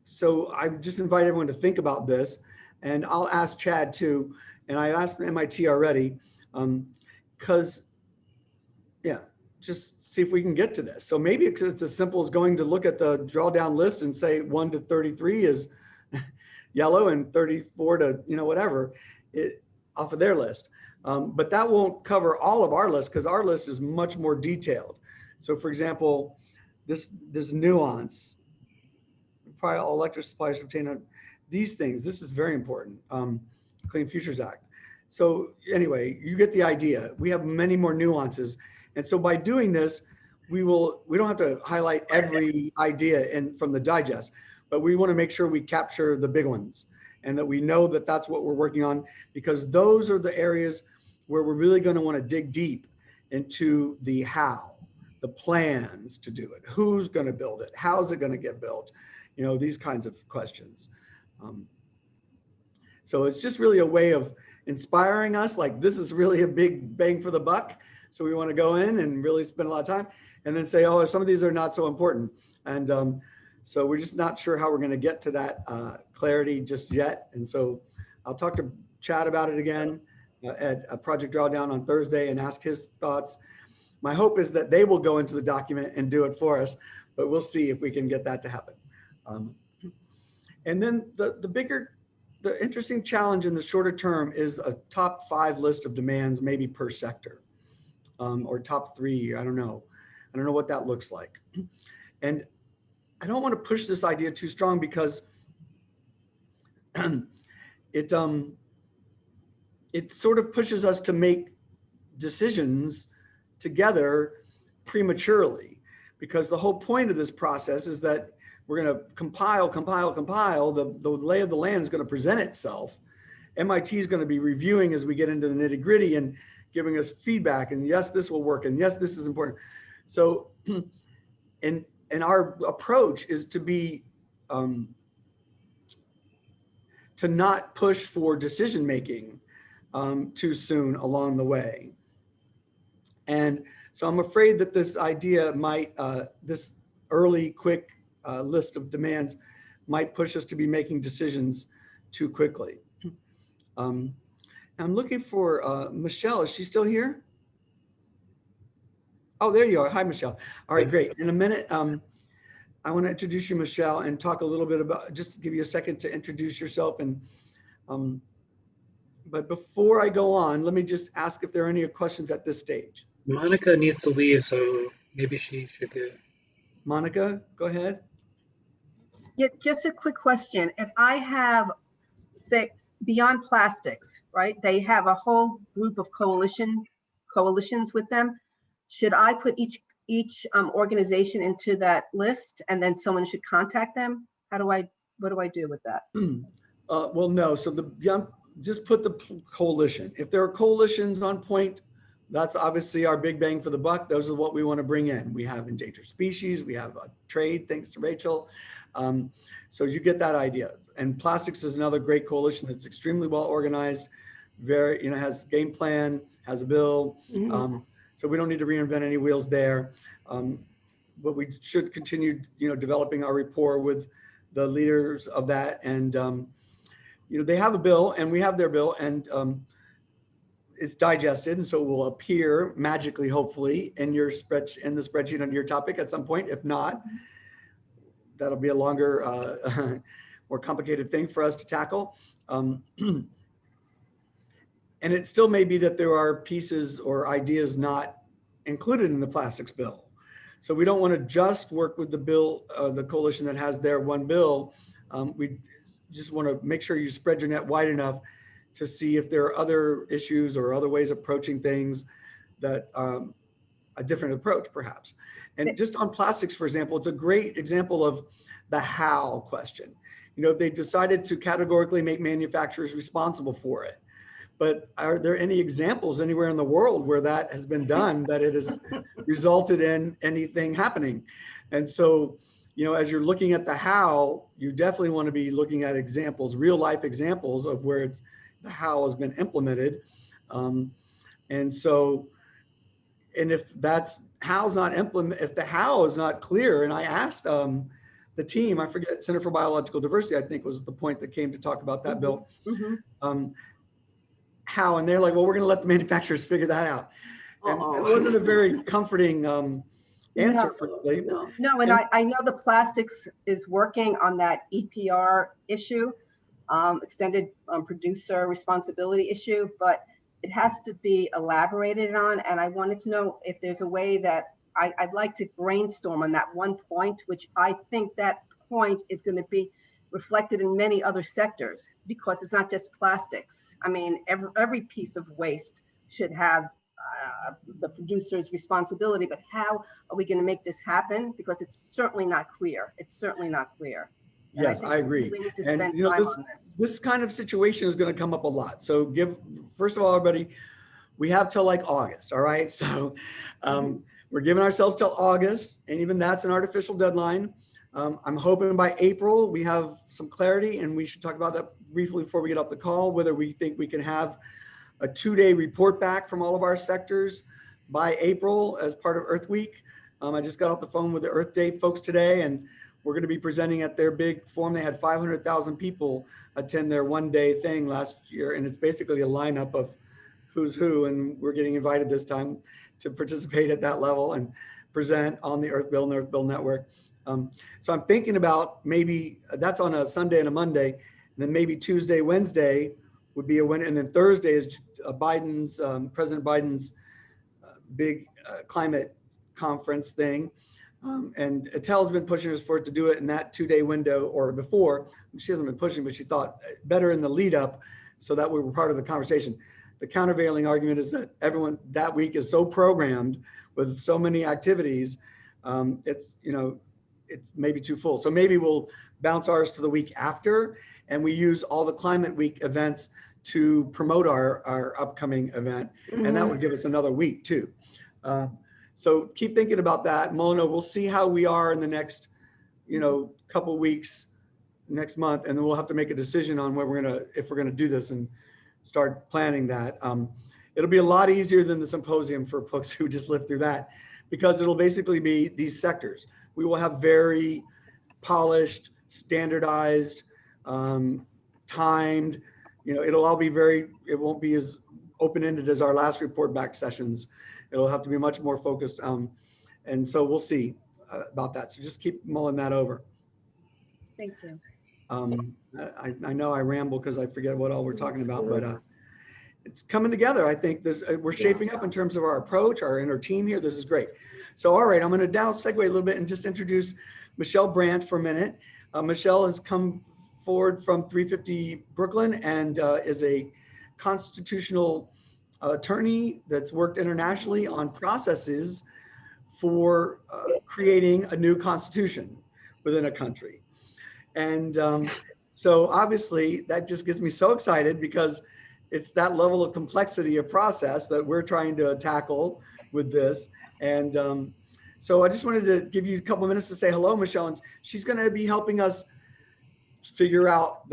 So I just invite everyone to think about this, and I'll ask Chad too. And I asked MIT already, because yeah, just see if we can get to this. So maybe it's as simple as going to look at the drawdown list and say 1 to 33 is yellow, and 34 to, whatever, off of their list. But that won't cover all of our list, because our list is much more detailed. So for example, this nuance, probably all electric suppliers obtain these things. This is very important. Clean Futures Act. So anyway, you get the idea. We have many more nuances. And so by doing this, we don't have to highlight every idea from the digest, but we want to make sure we capture the big ones, and that we know that that's what we're working on, because those are the areas where we're really going to want to dig deep into the how, the plans to do it, who's going to build it, how's it going to get built, these kinds of questions. So it's just really a way of inspiring us, like this is really a big bang for the buck. So we want to go in and really spend a lot of time, and then say, oh, some of these are not so important. And so we're just not sure how we're going to get to that clarity just yet. And so I'll talk to Chad about it again at a Project Drawdown on Thursday and ask his thoughts. My hope is that they will go into the document and do it for us, but we'll see if we can get that to happen. And then the interesting challenge in the shorter term is a top 5 list of demands, maybe per sector, or top 3. I don't know what that looks like. And I don't want to push this idea too strong, because it sort of pushes us to make decisions together prematurely, because the whole point of this process is that we're going to compile. The lay of the land is going to present itself. MIT is going to be reviewing as we get into the nitty gritty and giving us feedback. And yes, this will work. And yes, this is important. So, and our approach is to be, to not push for decision-making too soon along the way. And so I'm afraid that this idea might, this early, quick list of demands might push us to be making decisions too quickly. I'm looking for Michelle. Is she still here? Oh, there you are. Hi, Michelle. All right, great. In a minute, I want to introduce you, Michelle, and talk a little bit about, just give you a second to introduce yourself. And but before I go on, let me just ask if there are any questions at this stage. Monica needs to leave, so maybe she should go. Monica, go ahead. Yeah, just a quick question. If I have, say, Beyond Plastics, right? They have a whole group of coalitions with them. Should I put each organization into that list, and then someone should contact them? What do I do with that? Well, no. So just put the coalition. If there are coalitions on point, that's obviously our big bang for the buck. Those are what we want to bring in. We have endangered species. We have trade, thanks to Rachel. So you get that idea. And plastics is another great coalition that's extremely well organized, very, has game plan, has a bill. So we don't need to reinvent any wheels there. But we should continue, developing our rapport with the leaders of that. And, they have a bill and we have their bill, and it's digested. And so it will appear magically, hopefully, in the spreadsheet under your topic at some point. If not, that'll be a longer, more complicated thing for us to tackle. And it still may be that there are pieces or ideas not included in the plastics bill. So we don't want to just work with the bill, the coalition that has their one bill. We just want to make sure you spread your net wide enough to see if there are other issues or other ways of approaching things that a different approach perhaps. And just on plastics, for example, it's a great example of the how question. They decided to categorically make manufacturers responsible for it. But are there any examples anywhere in the world where that has been done, that it has resulted in anything happening? And so, as you're looking at the how, you definitely want to be looking at examples, real life examples of where the how has been implemented. And so, and if that's how's not implement, if the how is not clear, and I asked the team, I forget, Center for Biological Diversity, I think was the point that came to talk about that bill. How, and they're like, well, we're going to let the manufacturers figure that out. And it wasn't a very comforting answer for me. No, and I know the plastics is working on that EPR issue, extended producer responsibility issue, but it has to be elaborated on. And I wanted to know if there's a way that I'd like to brainstorm on that one point, which I think that point is going to be reflected in many other sectors, because it's not just plastics. I mean, every piece of waste should have the producer's responsibility, but how are we going to make this happen? Because it's certainly not clear. It's certainly not clear. And yes, I agree. We really need to and spend time on this kind of situation is going to come up a lot. So first of all, everybody, we have till like August. All right. So we're giving ourselves till August, and even that's an artificial deadline. I'm hoping by April we have some clarity, and we should talk about that briefly before we get off the call, whether we think we can have a 2-day report back from all of our sectors by April as part of Earth Week. I just got off the phone with the Earth Day folks today, and we're going to be presenting at their big forum. They had 500,000 people attend their one-day thing last year, and it's basically a lineup of who's who, and we're getting invited this time to participate at that level and present on the Earth Bill and the Earth Bill Network. So I'm thinking about maybe that's on a Sunday and a Monday, and then maybe Tuesday, Wednesday would be a win. And then Thursday is President Biden's big climate conference thing. And Attel's been pushing us for it to do it in that 2-day window or before. She hasn't been pushing, but she thought better in the lead up so that we were part of the conversation. The countervailing argument is that everyone that week is so programmed with so many activities. It's maybe too full. So maybe we'll bounce ours to the week after, and we use all the Climate Week events to promote our upcoming event. And that would give us another week too. So keep thinking about that. Mona, we'll see how we are in the next, couple weeks, next month, and then we'll have to make a decision on if we're gonna do this and start planning that. It'll be a lot easier than the symposium for folks who just lived through that, because it'll basically be these sectors. We will have very polished, standardized, timed, it'll all be it won't be as open-ended as our last report back sessions. It'll have to be much more focused. And so we'll see. about that. So just keep mulling that over. Thank you. I know I ramble because I forget what all we're talking about, but it's coming together. I think we're shaping up in terms of our approach, our inner team here. This is great. So, all right, I'm going to now segue a little bit and just introduce Michelle Brandt for a minute. Michelle has come forward from 350 Brooklyn and is a constitutional attorney that's worked internationally on processes for creating a new constitution within a country. And so obviously that just gets me so excited because it's that level of complexity of process that we're trying to tackle with this. And so I just wanted to give you a couple of minutes to say hello, Michelle. And she's going to be helping us figure out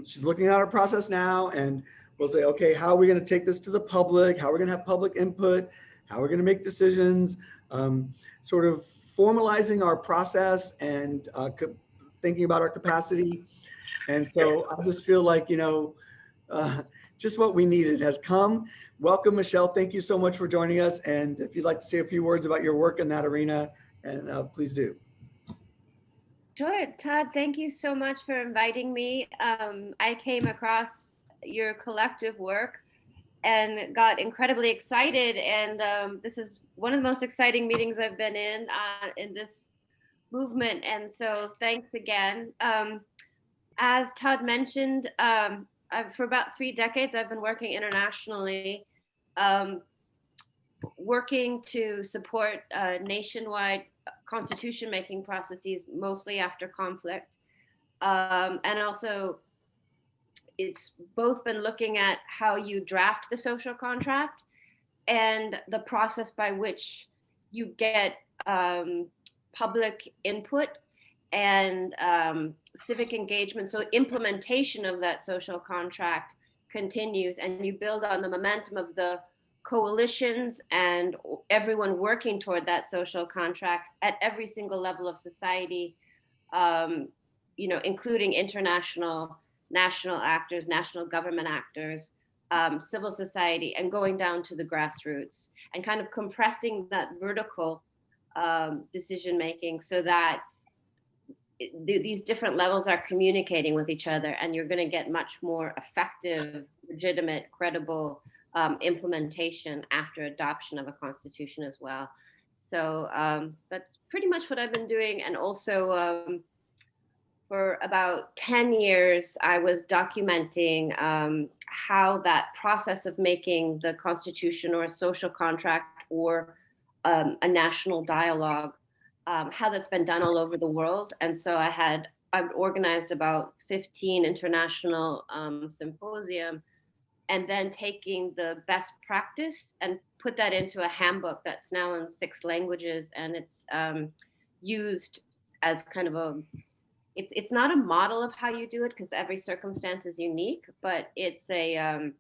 she's looking at our process now, and we'll say, okay, how are we going to take this to the public? How are we going to have public input? How are we going to make decisions? Sort of formalizing our process and thinking about our capacity. And so I just feel like, just what we needed has come. Welcome, Michelle. Thank you so much for joining us. And if you'd like to say a few words about your work in that arena, and please do. Sure. Todd, thank you so much for inviting me. I came across your collective work and got incredibly excited. And this is one of the most exciting meetings I've been in this movement. And so thanks again. As Todd mentioned, for about 3 decades, I've been working internationally, working to support nationwide constitution making processes, mostly after conflict. And also, it's both been looking at how you draft the social contract and the process by which you get public input and civic engagement. So implementation of that social contract continues, and you build on the momentum of the coalitions and everyone working toward that social contract at every single level of society, including international, national actors, national government actors, civil society, and going down to the grassroots, and kind of compressing that vertical decision making so that these different levels are communicating with each other, and you're going to get much more effective, legitimate, credible implementation after adoption of a constitution as well. So that's pretty much what I've been doing. And also for about 10 years, I was documenting how that process of making the constitution or a social contract or a national dialogue, how that's been done all over the world. And so I've organized about 15 international symposium, and then taking the best practice and put that into a handbook that's now in 6 languages. And it's used as kind of it's not a model of how you do it because every circumstance is unique, but it's a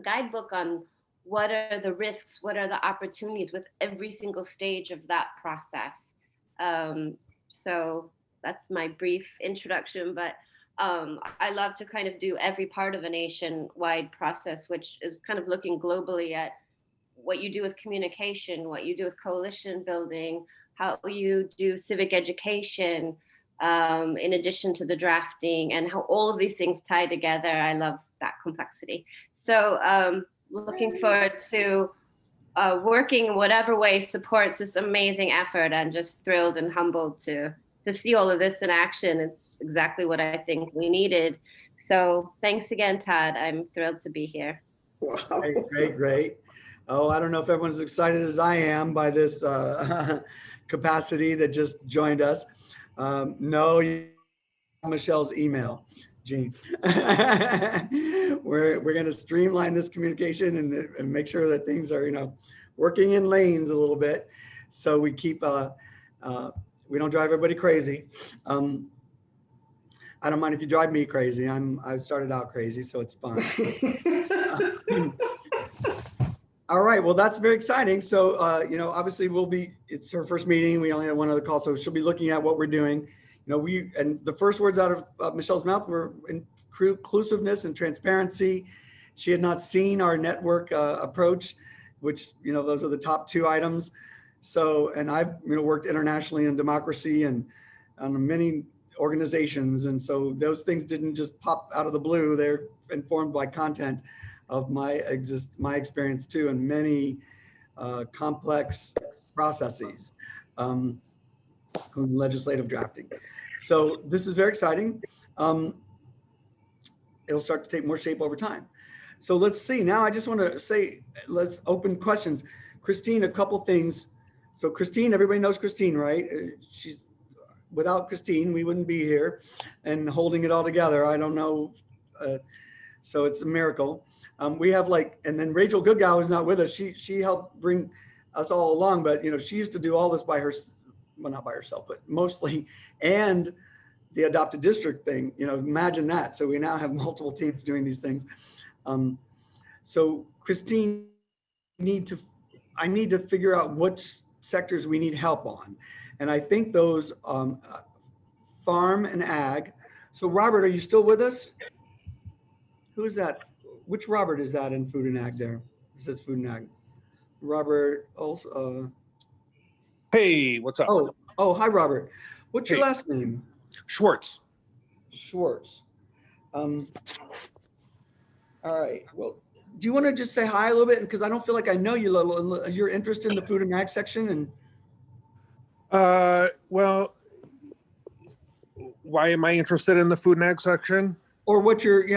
guidebook on what are the risks, what are the opportunities with every single stage of that process. So that's my brief introduction, but I love to kind of do every part of a nationwide process, which is kind of looking globally at what you do with communication, what you do with coalition building, how you do civic education, in addition to the drafting, and how all of these things tie together. I love that complexity. So looking forward to working in whatever way supports this amazing effort. I'm just thrilled and humbled to see all of this in action. It's exactly what I think we needed. So thanks again, Todd. I'm thrilled to be here. Wow. Great. Oh, I don't know if everyone's excited as I am by this capacity that just joined us. No, Michelle's email, Jean. We're going to streamline this communication and make sure that things are, working in lanes a little bit, so we keep we don't drive everybody crazy. I don't mind if you drive me crazy. I started out crazy, so it's fine. All right, well, that's very exciting. So, obviously it's her first meeting. We only have one other call, so she'll be looking at what we're doing. And the first words out of Michelle's mouth were inclusiveness and transparency. She had not seen our network approach, which, those are the top 2 items. So, and I've worked internationally in democracy and on many organizations. And so those things didn't just pop out of the blue. They're informed by content of my experience too, and many complex processes, including legislative drafting. So this is very exciting. It'll start to take more shape over time. So let's see. Now I just want to say, let's open questions. Christine, a couple things. So Christine, everybody knows Christine, right? She's, without Christine, we wouldn't be here and holding it all together. I don't know. So it's a miracle. We have and then Rachel Goodgow is not with us. She helped bring us all along, but she used to do all this by herself. Well, not by herself, but mostly, and the adopted district thing, imagine that. So we now have multiple teams doing these things. So Christine, I need to figure out which sectors we need help on. And I think those farm and ag. So Robert, are you still with us? Who is that? Which Robert is that in food and ag there? It says food and ag. Robert also. Hey, what's up? Oh, hi, Robert. What's your last name? Schwartz. Schwartz. All right. Well, do you want to just say hi a little bit? Because I don't feel like I know you. Your interest in the food and ag section, and well, why am I interested in the food and ag section? Or what's your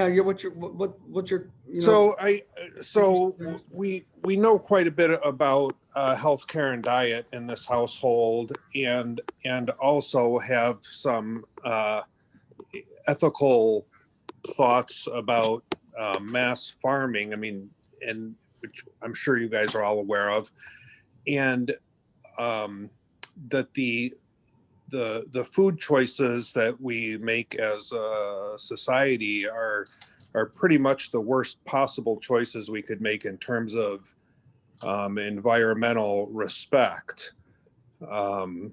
So we know quite a bit about healthcare and diet in this household, and also have some ethical thoughts about mass farming. I mean, and which I'm sure you guys are all aware of, and that the food choices that we make as a society are pretty much the worst possible choices we could make in terms of environmental respect. And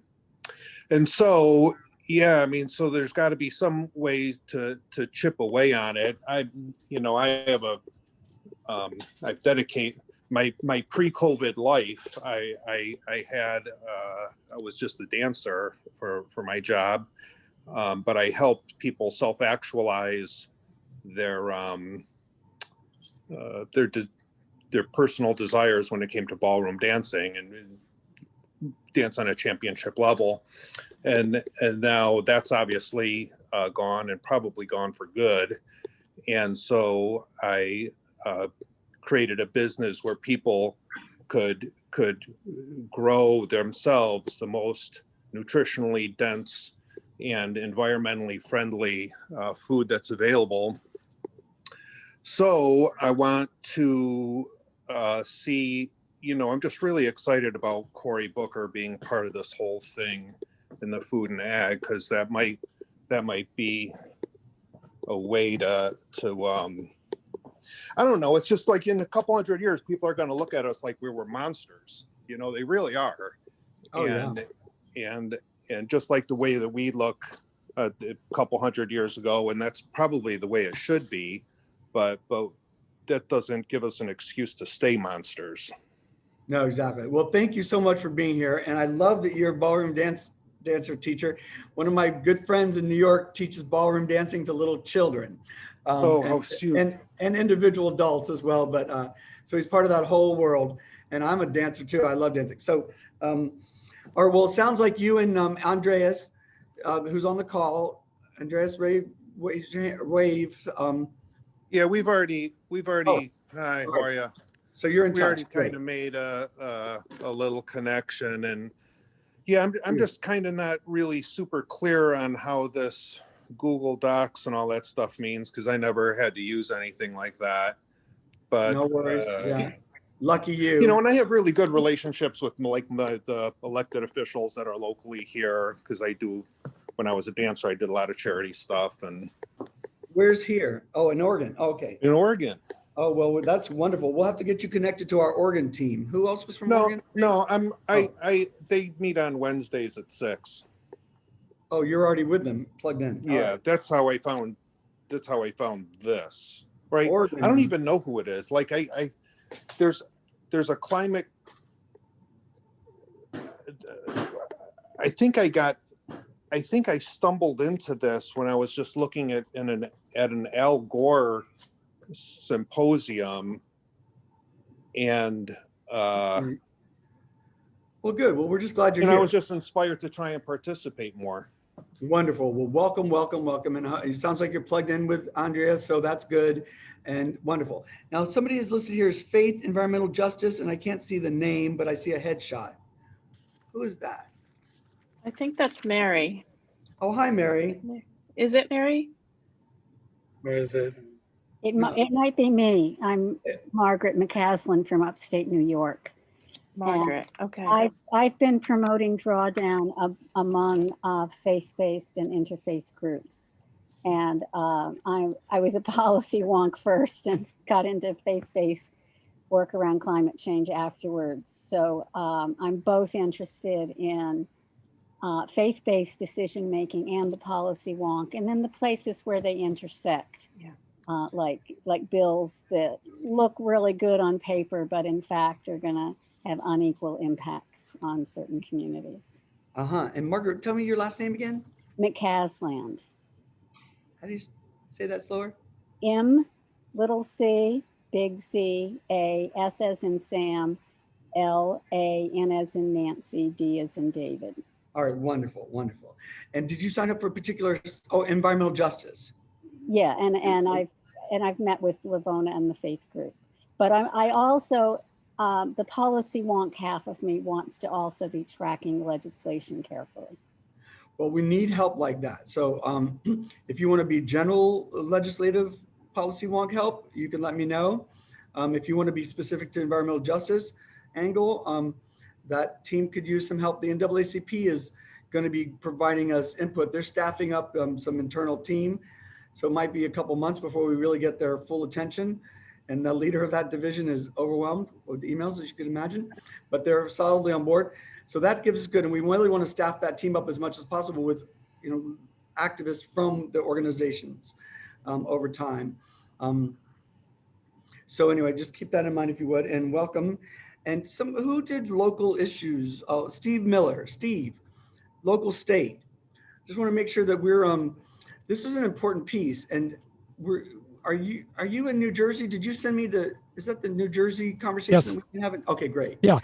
so, yeah, I mean, so there's got to be some way to chip away on it. I've dedicated my pre-COVID life. I was just a dancer for my job, but I helped people self-actualize their personal desires when it came to ballroom dancing and dance on a championship level. And now that's obviously gone, and probably gone for good. And so I created a business where people could grow themselves the most nutritionally dense and environmentally friendly food that's available. So I want to see, I'm just really excited about Cory Booker being part of this whole thing in the food and ag, because that might be a way to I don't know. It's just like in a couple hundred years, people are going to look at us like we were monsters. They really are. Oh, and just like the way that we look a couple hundred years ago, and that's probably the way it should be, but that doesn't give us an excuse to stay monsters. No, exactly. Well, thank you so much for being here. And I love that you're a ballroom dancer teacher. One of my good friends in New York teaches ballroom dancing to little children. How cute. And individual adults as well. But so he's part of that whole world. And I'm a dancer too. I love dancing. So, well, it sounds like you and Andreas, who's on the call. Andreas, wave. Yeah, we've already. Hi, how are you? So you're in touch. We already kind of made a little connection, and yeah, I'm just kind of not really super clear on how this Google Docs and all that stuff means, because I never had to use anything like that. But no worries. Yeah, lucky you. And I have really good relationships with the elected officials that are locally here, because when I was a dancer, I did a lot of charity stuff. And where's here? Oh, in Oregon. Okay. In Oregon. Oh, well, that's wonderful. We'll have to get you connected to our Oregon team. Who else was from Oregon? No, they meet on Wednesdays at 6. Oh, you're already with them, plugged in. Yeah, right. That's how I found this. Right. Oregon. I don't even know who it is. Like there's a climate I think I stumbled into this when I was just looking at an Al Gore symposium, and well, good. Well, we're just glad you're and here. I was just inspired to try and participate more. Wonderful. Well, welcome, welcome, welcome. And it sounds like you're plugged in with Andrea, so that's good and wonderful. Now, somebody is listed here as Faith Environmental Justice, and I can't see the name, but I see a headshot. Who is that? I think that's Mary. Oh, hi, Mary. Is it Mary? Where is it? It might be me. I'm Margaret McCaslin from upstate New York. Margaret, okay. I've been promoting drawdown among faith-based and interfaith groups. And I was a policy wonk first and got into faith-based work around climate change afterwards. So I'm both interested in faith-based decision-making and the policy wonk, and then the places where they intersect. Yeah. Like bills that look really good on paper, but in fact are gonna have unequal impacts on certain communities. And Margaret, tell me your last name again. McCasland. How do you say that slower? M, little c, big C, A, S as in Sam, L, A, N as in Nancy, D as in David. All right, wonderful, wonderful. And did you sign up for a particular, environmental justice? Yeah, and I've met with Lavona and the faith group. But I also, the policy wonk half of me wants to also be tracking legislation carefully. Well, we need help like that. So if you want to be general legislative policy wonk help, you can let me know. If you want to be specific to environmental justice angle, that team could use some help. The NAACP is going to be providing us input. They're staffing up some internal team. So it might be a couple months before we really get their full attention. And the leader of that division is overwhelmed with emails, as you can imagine, but they're solidly on board. So that gives us good. And we really want to staff that team up as much as possible with, activists from the organizations over time. So anyway, just keep that in mind if you would, and welcome. And who did local issues? Oh, Steve Miller. Steve, local state. Just want to make sure that we're, this is an important piece. And are you in New Jersey? Did you send me is that the New Jersey conversation? Yes. That we can have? Okay, great. Yeah.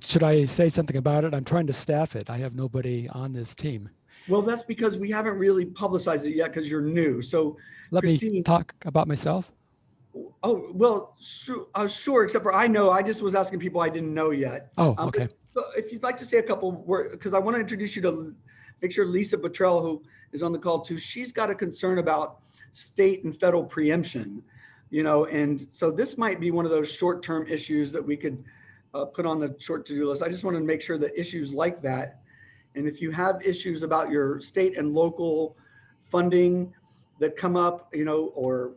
Should I say something about it? I'm trying to staff it. I have nobody on this team. Well, that's because we haven't really publicized it yet because you're new. So let me talk about myself. Oh, well, sure. Except for I just was asking people I didn't know yet. Oh, okay. So if you'd like to say a couple words, because I want to introduce you to, make sure Lisa Bottrell, who is on the call too, she's got a concern about state and federal preemption, and so this might be one of those short-term issues that we could put on the short to-do list. I just wanted to make sure that issues like that, and if you have issues about your state and local funding that come up, or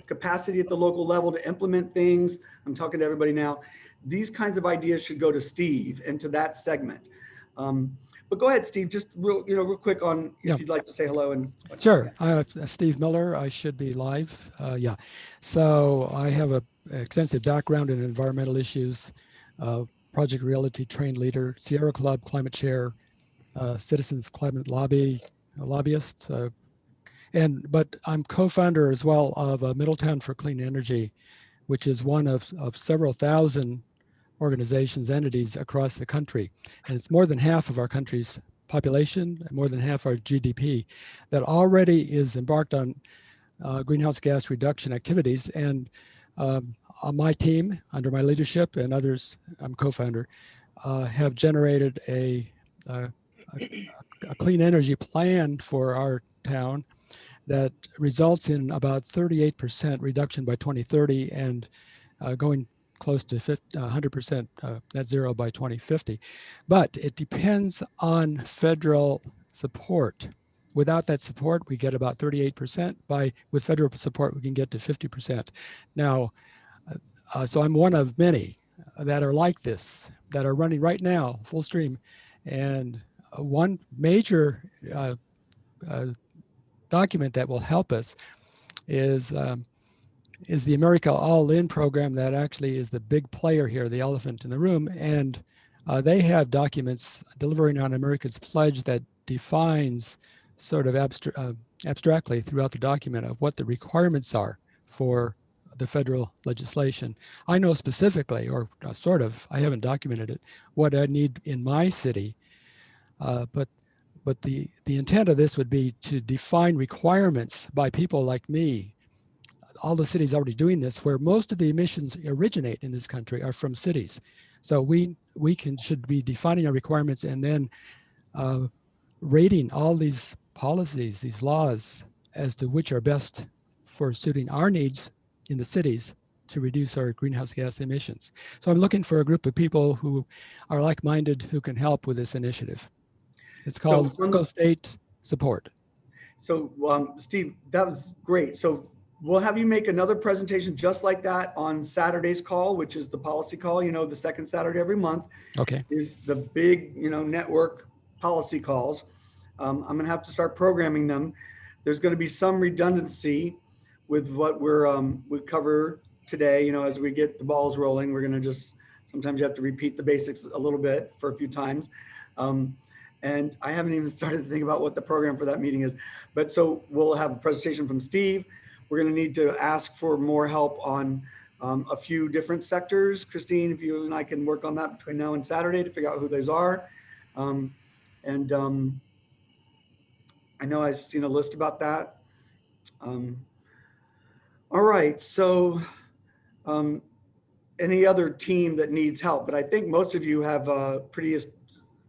capacity at the local level to implement things, I'm talking to everybody now, these kinds of ideas should go to Steve and to that segment. But go ahead, Steve, just real quick on if you'd like to say hello. And sure. Steve Miller, I should be live. Yeah. So I have an extensive background in environmental issues, Project Reality trained leader, Sierra Club climate chair, Citizens Climate Lobby lobbyist, but I'm co-founder as well of Middletown for Clean Energy, which is one of several thousand organizations, entities across the country. And it's more than half of our country's population, more than half our GDP, that already is embarked on greenhouse gas reduction activities. And on my team, under my leadership and others, I'm co-founder, have generated a clean energy plan for our town that results in about 38% reduction by 2030 and going close to 100% net zero by 2050. But it depends on federal support. Without that support, we get about 38%. With federal support, we can get to 50%. Now, so I'm one of many that are like this, that are running right now, full stream. And one major document that will help us is the America All In program that actually is the big player here, the elephant in the room. And they have documents delivering on America's pledge that defines sort of abstractly throughout the document of what the requirements are for the federal legislation. I know specifically, or sort of, I haven't documented it, what I need in my city, but the intent of this would be to define requirements by people like me. All the cities already doing this, where most of the emissions originate in this country are from cities. So we should be defining our requirements and then rating all these policies, these laws, as to which are best for suiting our needs in the cities to reduce our greenhouse gas emissions. So I'm looking for a group of people who are like-minded who can help with this initiative. It's called Local State Support. So Steve, that was great. So we'll have you make another presentation just like that on Saturday's call, which is the policy call, you know, the second Saturday every month. Okay. Is the big, you know, network policy calls. I'm going to have to start programming them. There's going to be some redundancy with what we cover today. You know, as we get the balls rolling, we're going to just, sometimes you have to repeat the basics a little bit for a few times. And I haven't even started to think about what the program for that meeting is. But so we'll have a presentation from Steve. We're going to need to ask for more help on a few different sectors. Christine, if you and I can work on that between now and Saturday to figure out who those are. I know I've seen a list about that. All right, so any other team that needs help, but I think most of you have pretty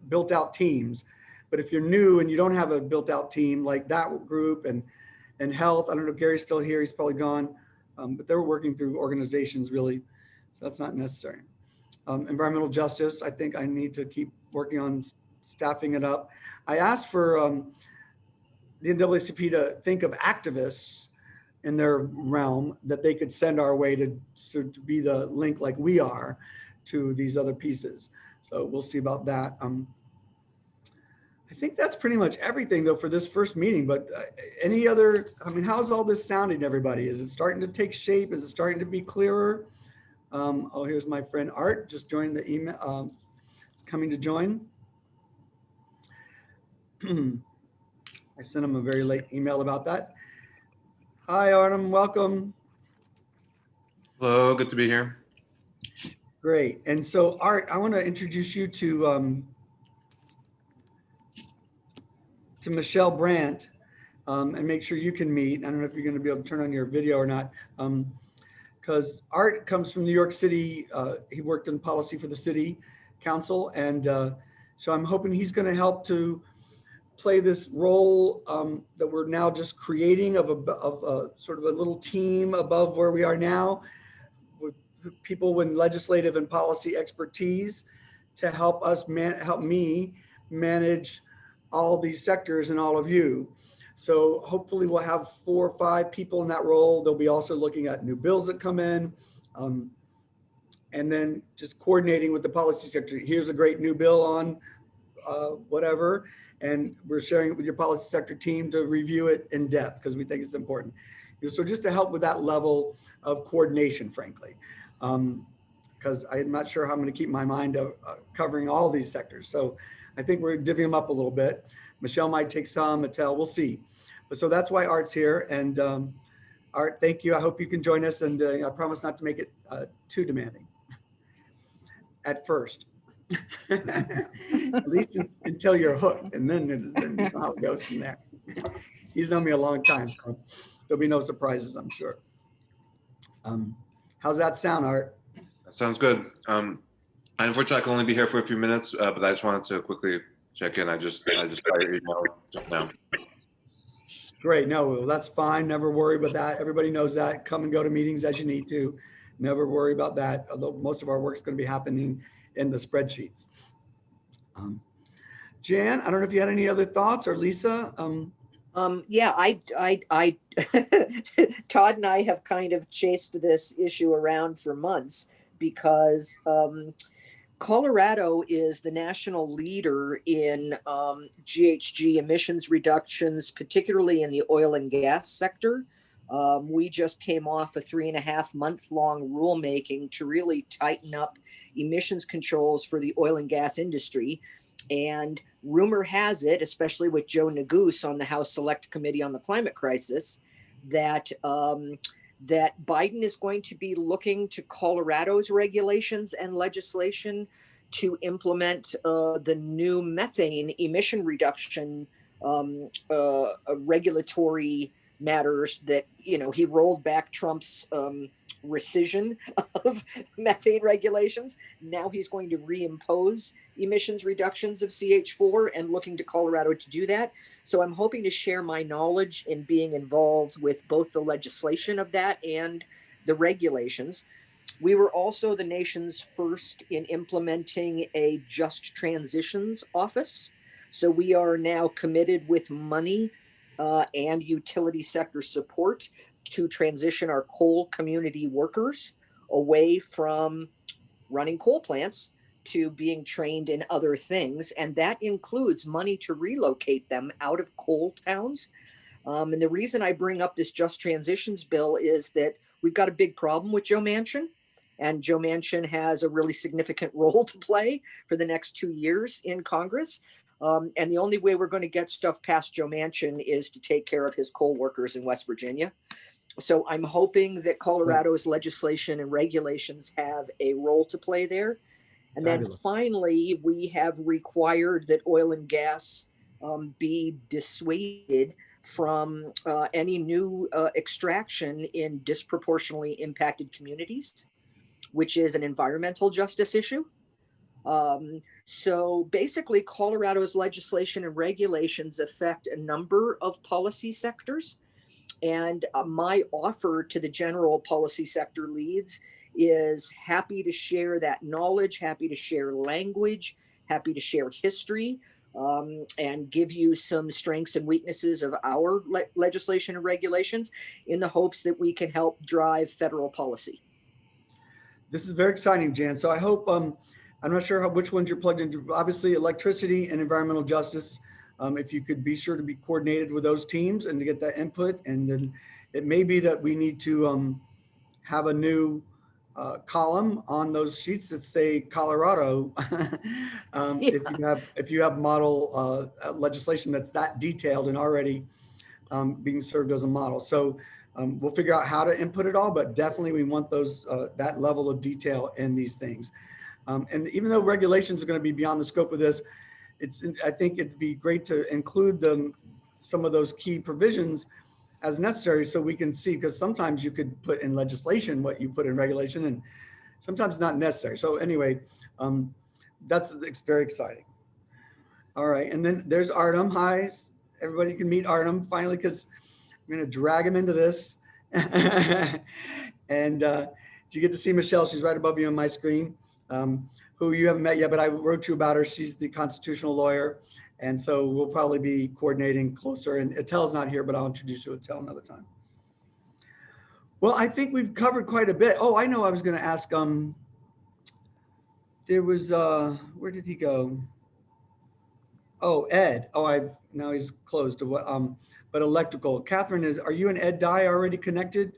built out teams. But if you're new and you don't have a built out team like that group and health, I don't know if Gary's still here, he's probably gone, but they're working through organizations really, so that's not necessary. Environmental justice, I think I need to keep working on staffing it up. I asked for the NAACP to think of activists in their realm that they could send our way to be the link like we are to these other pieces. So we'll see about that. I think that's pretty much everything though for this first meeting, but any other, I mean, how's all this sounding to everybody? Is it starting to take shape? Is it starting to be clearer? Oh, here's my friend Art, just joined the email, coming to join. I sent him a very late email about that. Hi, Artem, welcome. Hello, good to be here. Great. And so Art, I want to introduce you to Michelle Brandt and make sure you can meet. I don't know if you're going to be able to turn on your video or not, because Art comes from New York City. He worked in policy for the city council. And so I'm hoping he's going to help to play this role that we're now just creating of a sort of a little team above where we are now with people with legislative and policy expertise to help us help me manage all these sectors and all of you. So hopefully we'll have 4 or 5 people in that role. They'll be also looking at new bills that come in and then just coordinating with the policy sector. Here's a great new bill on whatever. And we're sharing it with your policy sector team to review it in depth because we think it's important. So just to help with that level of coordination, frankly, because I'm not sure how I'm going to keep my mind covering all these sectors. So I think we're divvying them up a little bit. Michelle might take some, Mattel, we'll see. But so that's why Art's here. And Art, thank you. I hope you can join us. And I promise not to make it too demanding at first. At least until you're hooked, and then you know how it goes from there. He's known me a long time, so there'll be no surprises, I'm sure. How's that sound, Art? That sounds good. Unfortunately, I can only be here for a few minutes, but I just wanted to quickly check in. I just got your email just now. Great. No, well, that's fine. Never worry about that. Everybody knows that. Come and go to meetings as you need to. Never worry about that. Although most of our work is going to be happening in the spreadsheets. Jan, I don't know if you had any other thoughts, or Lisa. Yeah, I Todd and I have kind of chased this issue around for months because Colorado is the national leader in GHG emissions reductions, particularly in the oil and gas sector. We just came off a 3.5-month-long rulemaking to really tighten up emissions controls for the oil and gas industry. And rumor has it, especially with Joe Neguse on the House Select Committee on the Climate Crisis, that that Biden is going to be looking to Colorado's regulations and legislation to implement the new methane emission reduction regulatory matters that, you know, he rolled back Trump's rescission of methane regulations. Now he's going to reimpose emissions reductions of CH4 and looking to Colorado to do that. So I'm hoping to share my knowledge in being involved with both the legislation of that and the regulations. We were also the nation's first in implementing a just transitions office. So we are now committed with money and utility sector support to transition our coal community workers away from running coal plants to being trained in other things. And that includes money to relocate them out of coal towns. And the reason I bring up this just transitions bill is that we've got a big problem with Joe Manchin. And Joe Manchin has a really significant role to play for the next 2 years in Congress. And the only way we're going to get stuff past Joe Manchin is to take care of his coal workers in West Virginia. So I'm hoping that Colorado's legislation and regulations have a role to play there. And then finally, we have required that oil and gas be dissuaded from any new extraction in disproportionately impacted communities, which is an environmental justice issue. So basically, Colorado's legislation and regulations affect a number of policy sectors. And my offer to the general policy sector leads is happy to share that knowledge, happy to share language, happy to share history, and give you some strengths and weaknesses of our legislation and regulations in the hopes that we can help drive federal policy. This is very exciting, Jan. So I hope, I'm not sure which ones you're plugged into. Obviously, electricity and environmental justice. If you could be sure to be coordinated with those teams and to get that input. And then it may be that we need to have a new column on those sheets that say Colorado. If you have model legislation that's that detailed and already being served as a model. So we'll figure out how to input it all, but definitely we want those that level of detail in these things. And even though regulations are going to be beyond the scope of this, I think it'd be great to include some of those key provisions as necessary so we can see, because sometimes you could put in legislation what you put in regulation and sometimes not necessary. So anyway, it's very exciting. All right, and then there's Artem. Hi, everybody can meet Artem finally, because I'm going to drag him into this. And you get to see Michelle. She's right above you on my screen. Who you haven't met yet, but I wrote you about her. She's the constitutional lawyer. And so we'll probably be coordinating closer. And Attel's not here, but I'll introduce you to Attel another time. Well, I think we've covered quite a bit. Oh, I know I was going to ask, there was, where did he go? Oh, Ed. Oh, now he's closed. But electrical. Catherine, are you and Ed Dye already connected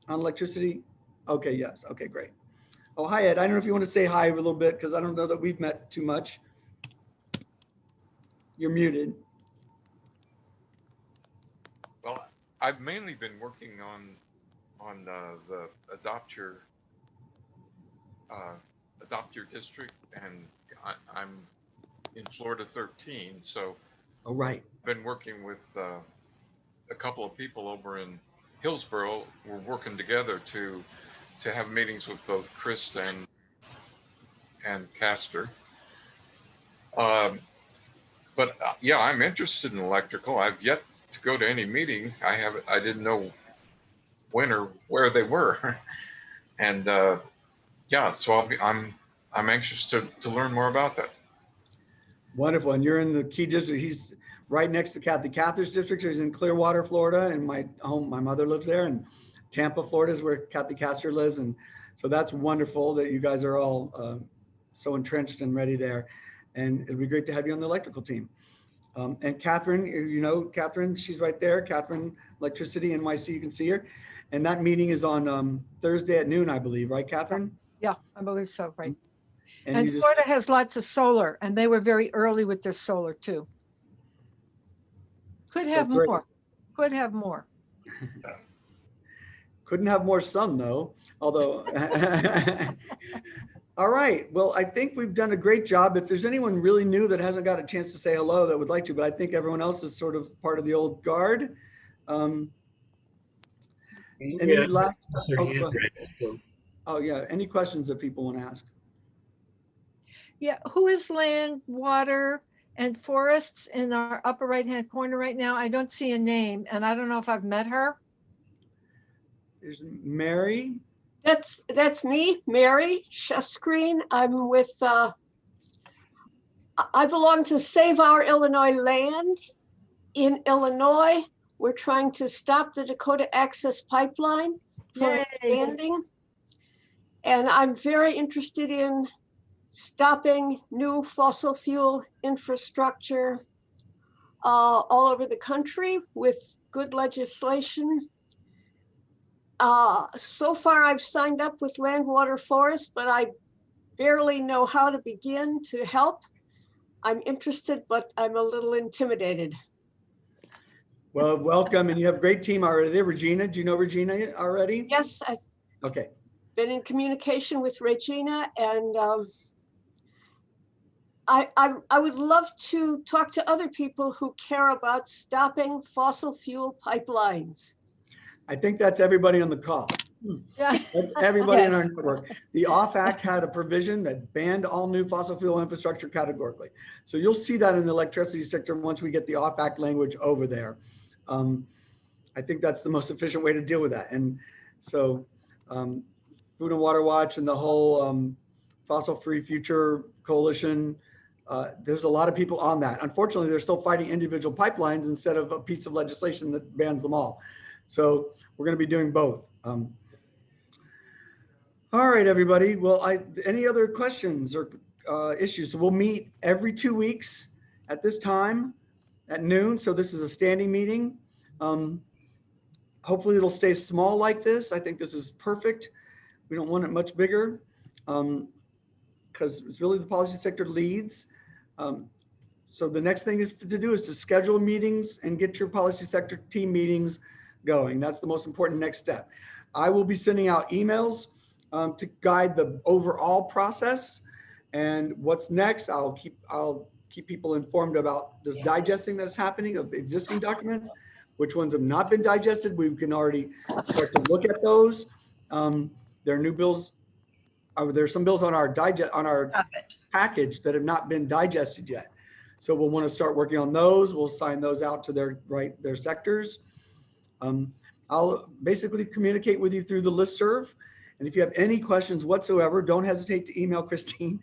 on electricity? Okay, yes. Okay, great. Oh, hi, Ed. I don't know if you want to say hi a little bit, because I don't know that we've met too much. You're muted. Well, I've mainly been working on the adopt your district, and I'm in Florida 13, so oh, right. I've been working with a couple of people over in Hillsborough. We're working together to have meetings with both Chris and Castor. But yeah, I'm interested in electrical. I've yet to go to any meeting. I didn't know when or where they were. And yeah, so I'm anxious to learn more about that. Wonderful. And you're in the key district. He's right next to Kathy Cather's district. He's in Clearwater, Florida, and my mother lives there. And Tampa, Florida is where Kathy Castor lives. And so that's wonderful that you guys are all so entrenched and ready there. And it'd be great to have you on the electrical team. And Catherine, you know, Catherine, she's right there. Catherine, Electricity NYC, you can see her. And that meeting is on Thursday at noon, I believe, right, Catherine? Yeah, I believe so, right. And And you just, Florida has lots of solar, and they were very early with their solar too. Could So have great. more, could have more. Couldn't have more sun though, although. All right, well, I think we've done a great job. If there's anyone really new that hasn't got a chance to say hello that would like to, but I think everyone else is sort of part of the old guard. Any Yeah, last? that's their Oh, hand go ahead. raised, so. Oh yeah, any questions that people want to ask? Yeah, who is Land, Water, and Forests in our upper right-hand corner right now? I don't see a name, and I don't know if I've met her. There's Mary. That's me, Mary Shusgreen. I'm with, I belong to Save Our Illinois Land. In Illinois, we're trying to stop the Dakota Access Pipeline from expanding. And I'm very interested in stopping new fossil fuel infrastructure all over the country with good legislation. So far, I've signed up with Land, Water, Forest, but I barely know how to begin to help. I'm interested, but I'm a little intimidated. Well, welcome, and you have a great team already. Regina, do you know Regina already? Yes, I've Okay. been in communication with Regina, and I would love to talk to other people who care about stopping fossil fuel pipelines. I think that's everybody on the call. That's everybody in our network. The OFF Act had a provision that banned all new fossil fuel infrastructure categorically. So you'll see that in the electricity sector once we get the OFF Act language over there. I think that's the most efficient way to deal with that. And so Food and Water Watch and the whole Fossil Free Future Coalition, there's a lot of people on that. Unfortunately, they're still fighting individual pipelines instead of a piece of legislation that bans them all. So we're going to be doing both. All right, everybody. Well, any other questions or issues? So we'll meet every 2 weeks at this time at noon. So this is a standing meeting. Hopefully it'll stay small like this. I think this is perfect. We don't want it much bigger because it's really the policy sector leads. So the next thing to do is to schedule meetings and get your policy sector team meetings going. That's the most important next step. I will be sending out emails to guide the overall process and what's next. I'll keep people informed about this digesting that's happening of existing documents. Which ones have not been digested? We can already start to look at those. There are new bills. There's some bills on our package that have not been digested yet. So we'll want to start working on those. We'll sign those out to their sectors. I'll basically communicate with you through the listserv. And if you have any questions whatsoever, don't hesitate to email Christine.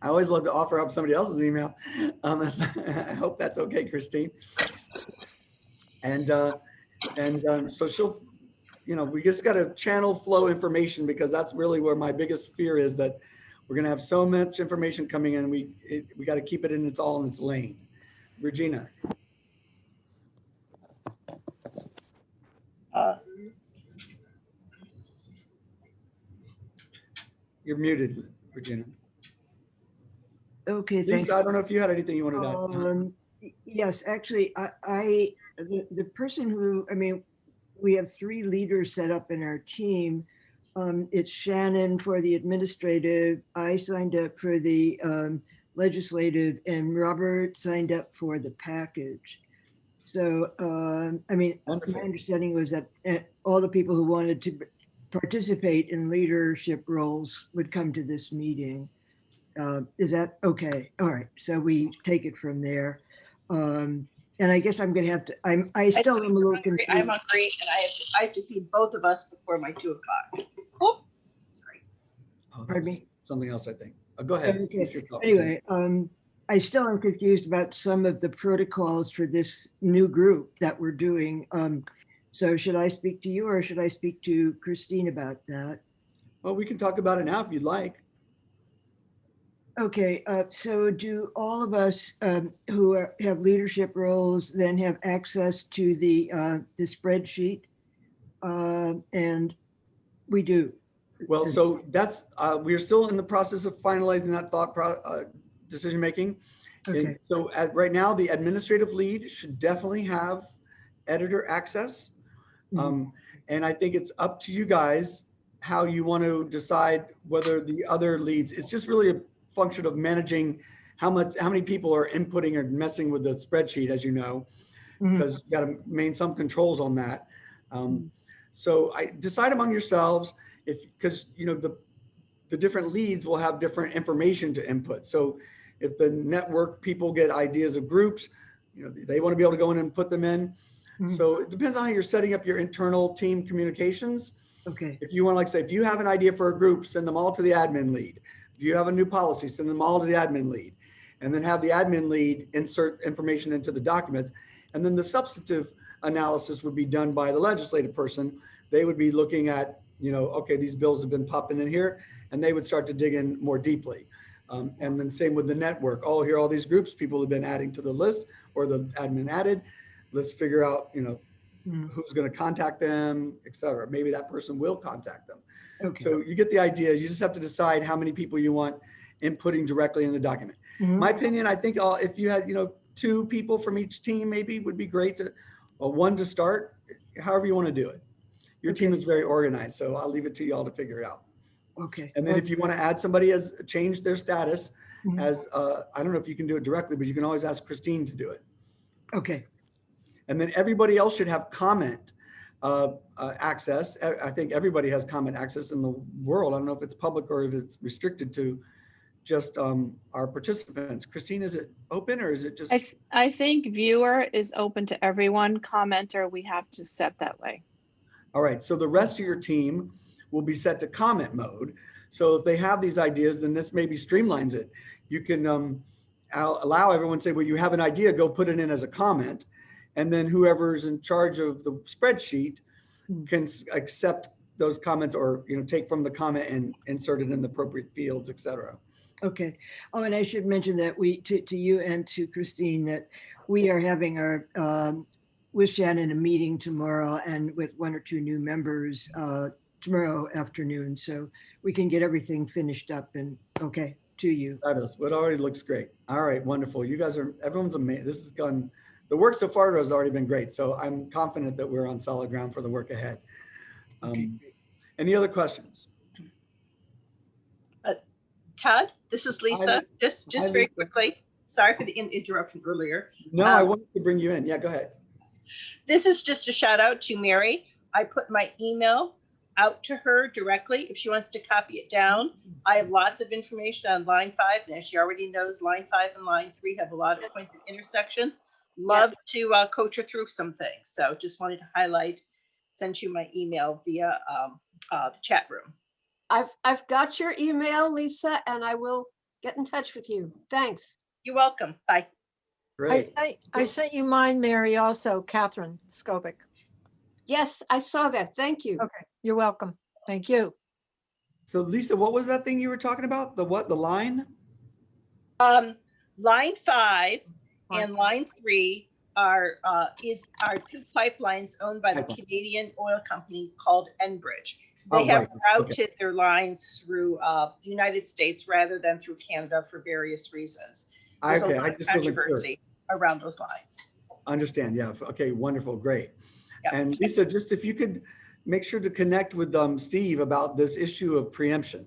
I always love to offer up somebody else's email. I hope that's okay, Christine. And so she'll, we just got to channel flow information because that's really where my biggest fear is that we're going to have so much information coming in. We got to keep it all in its lane. Regina. You're muted, Regina. Okay, Lisa, thank you. I don't know if you had anything you wanted to add. Yes, actually, the person who, we have 3 leaders set up in our team. It's Shannon for the administrative. I signed up for the legislative, and Robert signed up for the package. So, my understanding was that all the people who wanted to participate in leadership roles would come to this meeting. Is that okay? All right, so we take it from there. And I guess I'm going to have to, I still am a little confused. I'm hungry and I have to feed both of us before my 2 o'clock. Oh, sorry. Pardon me? Something else, I think. Go ahead. Okay. Anyway, I still am confused about some of the protocols for this new group that we're doing. So should I speak to you or should I speak to Christine about that? Well, we can talk about it now if you'd like. Okay, so do all of us who have leadership roles then have access to the spreadsheet? And we do. Well, so that's, we're still in the process of finalizing that decision making. Okay. And so right now, the administrative lead should definitely have editor access. And I think it's up to you guys how you want to decide whether the other leads, it's just really a function of managing how many people are inputting or messing with the spreadsheet, as you know, because you got to maintain some controls on that. So I decide among yourselves because you know the different leads will have different information to input. So if the network people get ideas of groups, you know, they want to be able to go in and put them in. So it depends on how you're setting up your internal team communications. Okay. If you want to, like say, if you have an idea for a group, send them all to the admin lead. If you have a new policy, send them all to the admin lead, and then have the admin lead insert information into the documents. And then the substantive analysis would be done by the legislative person. They would be looking at, you know, okay, these bills have been popping in here, and they would start to dig in more deeply. And then same with the network. Oh, here are all these groups people have been adding to the list, or the admin added. Let's figure out, you know, who's going to contact them, et cetera. Maybe that person will contact them. Okay. So you get the idea. You just have to decide how many people you want inputting directly in the document. My opinion, I think if you had, you know, 2 people from each team, maybe would be great or 1 to start, however you want to do it. Your team is very organized, so I'll leave it to you all to figure it out. Okay. And then if you want to add somebody as change their status as, I don't know if you can do it directly, but you can always ask Christine to do it. Okay. And then everybody else should have comment access. I think everybody has comment access in the world. I don't know if it's public or if it's restricted to just our participants. Christine, is it open or is it just? I think viewer is open to everyone. Commenter, we have to set that way. All right, so the rest of your team will be set to comment mode. So if they have these ideas, then this maybe streamlines it. You can allow everyone to say, well, you have an idea, go put it in as a comment. And then whoever's in charge of the spreadsheet can accept those comments or, you know, take from the comment and insert it in the appropriate fields, et cetera. Okay. Oh, and I should mention that to you and to Christine, that we are having our, with Shannon, a meeting tomorrow and with 1 or 2 new members tomorrow afternoon. So we can get everything finished up and okay to you. Fabulous. It already looks great. All right, wonderful. You guys everyone's amazing. This has gone, the work so far has already been great. So I'm confident that we're on solid ground for the work ahead. Any other questions? Todd, this is Lisa. Just very quickly. Sorry for the interruption earlier. No, I wanted to bring you in. Yeah, go ahead. This is just a shout out to Mary. I put my email out to her directly if she wants to copy it down. I have lots of information on line 5, and as she already knows, line 5 and line 3 have a lot of points of intersection. Love to coach her through some things. So just wanted to highlight, send you my email via the chat room. I've got your email, Lisa, and I will get in touch with you. Thanks. You're welcome. Bye. Great. I sent you mine, Mary, also, Catherine Skovic. Yes, I saw that. Thank you. Okay, you're welcome. Thank you. So Lisa, what was that thing you were talking about? The what? The line? Line 5 and line 3 are 2 pipelines owned by the Canadian oil company called Enbridge. They have routed their lines through the United States rather than through Canada for various reasons. There's a lot of controversy around those lines. Understand, yeah. Okay, wonderful, great. Yep. And Lisa, just if you could make sure to connect with Steve about this issue of preemption.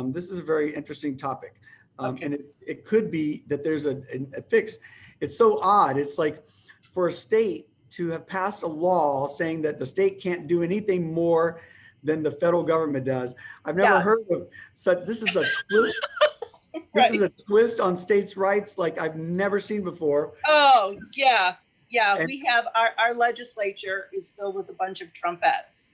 This is a very interesting topic. And it could be that there's a fix. It's so odd. It's like for a state to have passed a law saying that the state can't do anything more than the federal government does. I've never heard of such. This is a twist. This is a twist on states' rights like I've never seen before. Oh, yeah. Yeah, and we have our legislature is filled with a bunch of Trumpettes.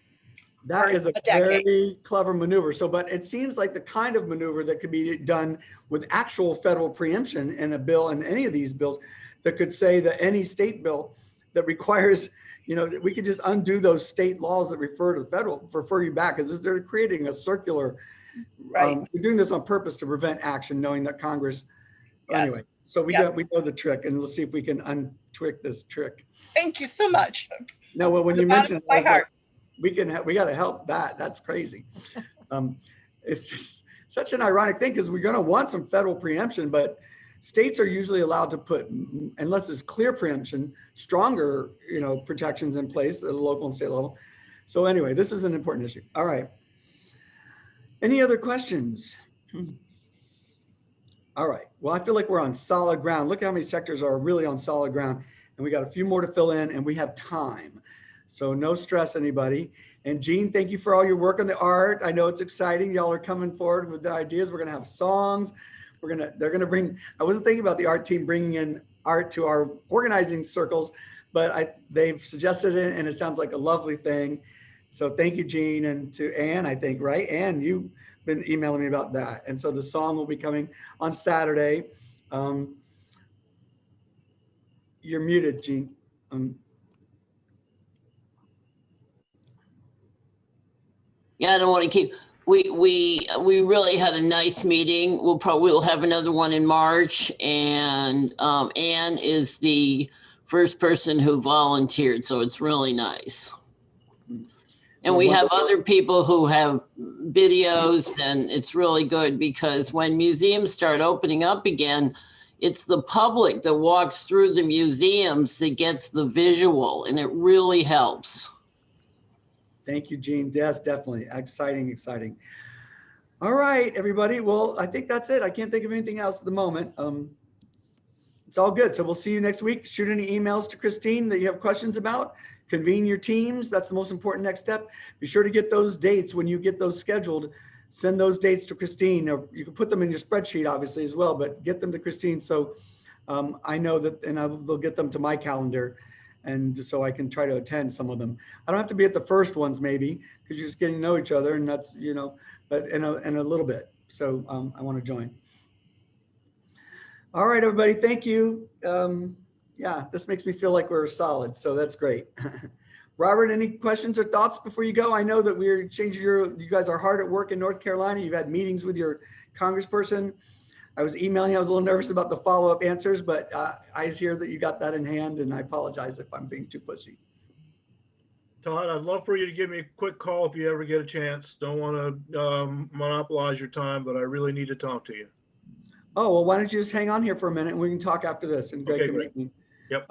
That is a very clever maneuver. So, but it seems like the kind of maneuver that could be done with actual federal preemption in a bill, in any of these bills, that could say that any state bill that requires, you know, we could just undo those state laws that refer to the federal, refer you back, because they're creating a circular Right. We're doing this on purpose to prevent action, knowing that Congress, Yes. anyway, so we Yep. know the trick, and let's see if we can untwist this trick. Thank you so much. No, well, when From you the bottom mentioned of it, I my was like, heart. we got to help that. That's crazy. It's just such an ironic thing because we're going to want some federal preemption, but states are usually allowed to put, unless it's clear preemption, stronger, protections in place at the local and state level. So anyway, this is an important issue. All right. Any other questions? All right. Well, I feel like we're on solid ground. Look how many sectors are really on solid ground. And we got a few more to fill in and we have time. So no stress, anybody. And Jean, thank you for all your work on the art. I know it's exciting. Y'all are coming forward with the ideas. We're going to have songs. They're going to bring, I wasn't thinking about the art team bringing in art to our organizing circles, but they've suggested it and it sounds like a lovely thing. So thank you, Jean, and to Ann, I think, right? Ann, you've been emailing me about that. And so the song will be coming on Saturday. You're muted, Jean. Yeah, I don't want to keep, we really had a nice meeting. We'll have another one in March, and Ann is the first person who volunteered, so it's really nice. And we have other people who have videos, and it's really good because when museums start opening up again, it's the public that walks through the museums that gets the visual, and it really helps. Thank you, Jean. Yes, definitely. Exciting, exciting. All right, everybody. Well, I think that's it. I can't think of anything else at the moment. It's all good. So we'll see you next week. Shoot any emails to Christine that you have questions about. Convene your teams. That's the most important next step. Be sure to get those dates when you get those scheduled. Send those dates to Christine, or you can put them in your spreadsheet, obviously, as well, but get them to Christine so I know that, and they'll get them to my calendar. And so I can try to attend some of them. I don't have to be at the first ones maybe, because you're just getting to know each other, and that's, but in a little bit. So I want to join. All right, everybody, thank you. Yeah, this makes me feel like we're solid, so that's great. Robert, any questions or thoughts before you go? I know that we're changing you guys are hard at work in North Carolina. You've had meetings with your congressperson. I was emailing, I was a little nervous about the follow-up answers, but I hear that you got that in hand, and I apologize if I'm being too pushy. Todd, I'd love for you to give me a quick call if you ever get a chance. Don't want to monopolize your time, but I really need to talk to you. Oh, well, why don't you just hang on here for a minute and we can talk after this, and Greg can meet me. Yep.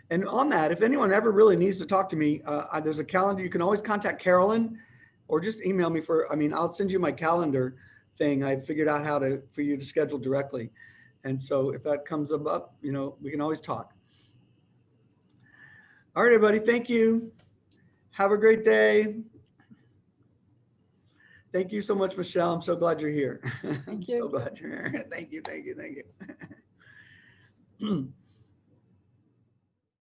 And on that, if anyone ever really needs to talk to me, there's a calendar. You can always contact Carolyn or just email me I'll send you my calendar thing. I figured out how for you to schedule directly. And so if that comes up, we can always talk. All right, everybody. Thank you. Have a great day. Thank you so much, Michelle. I'm so glad you're here. Thank you. So glad you're here. Thank you. Thank you. Thank you.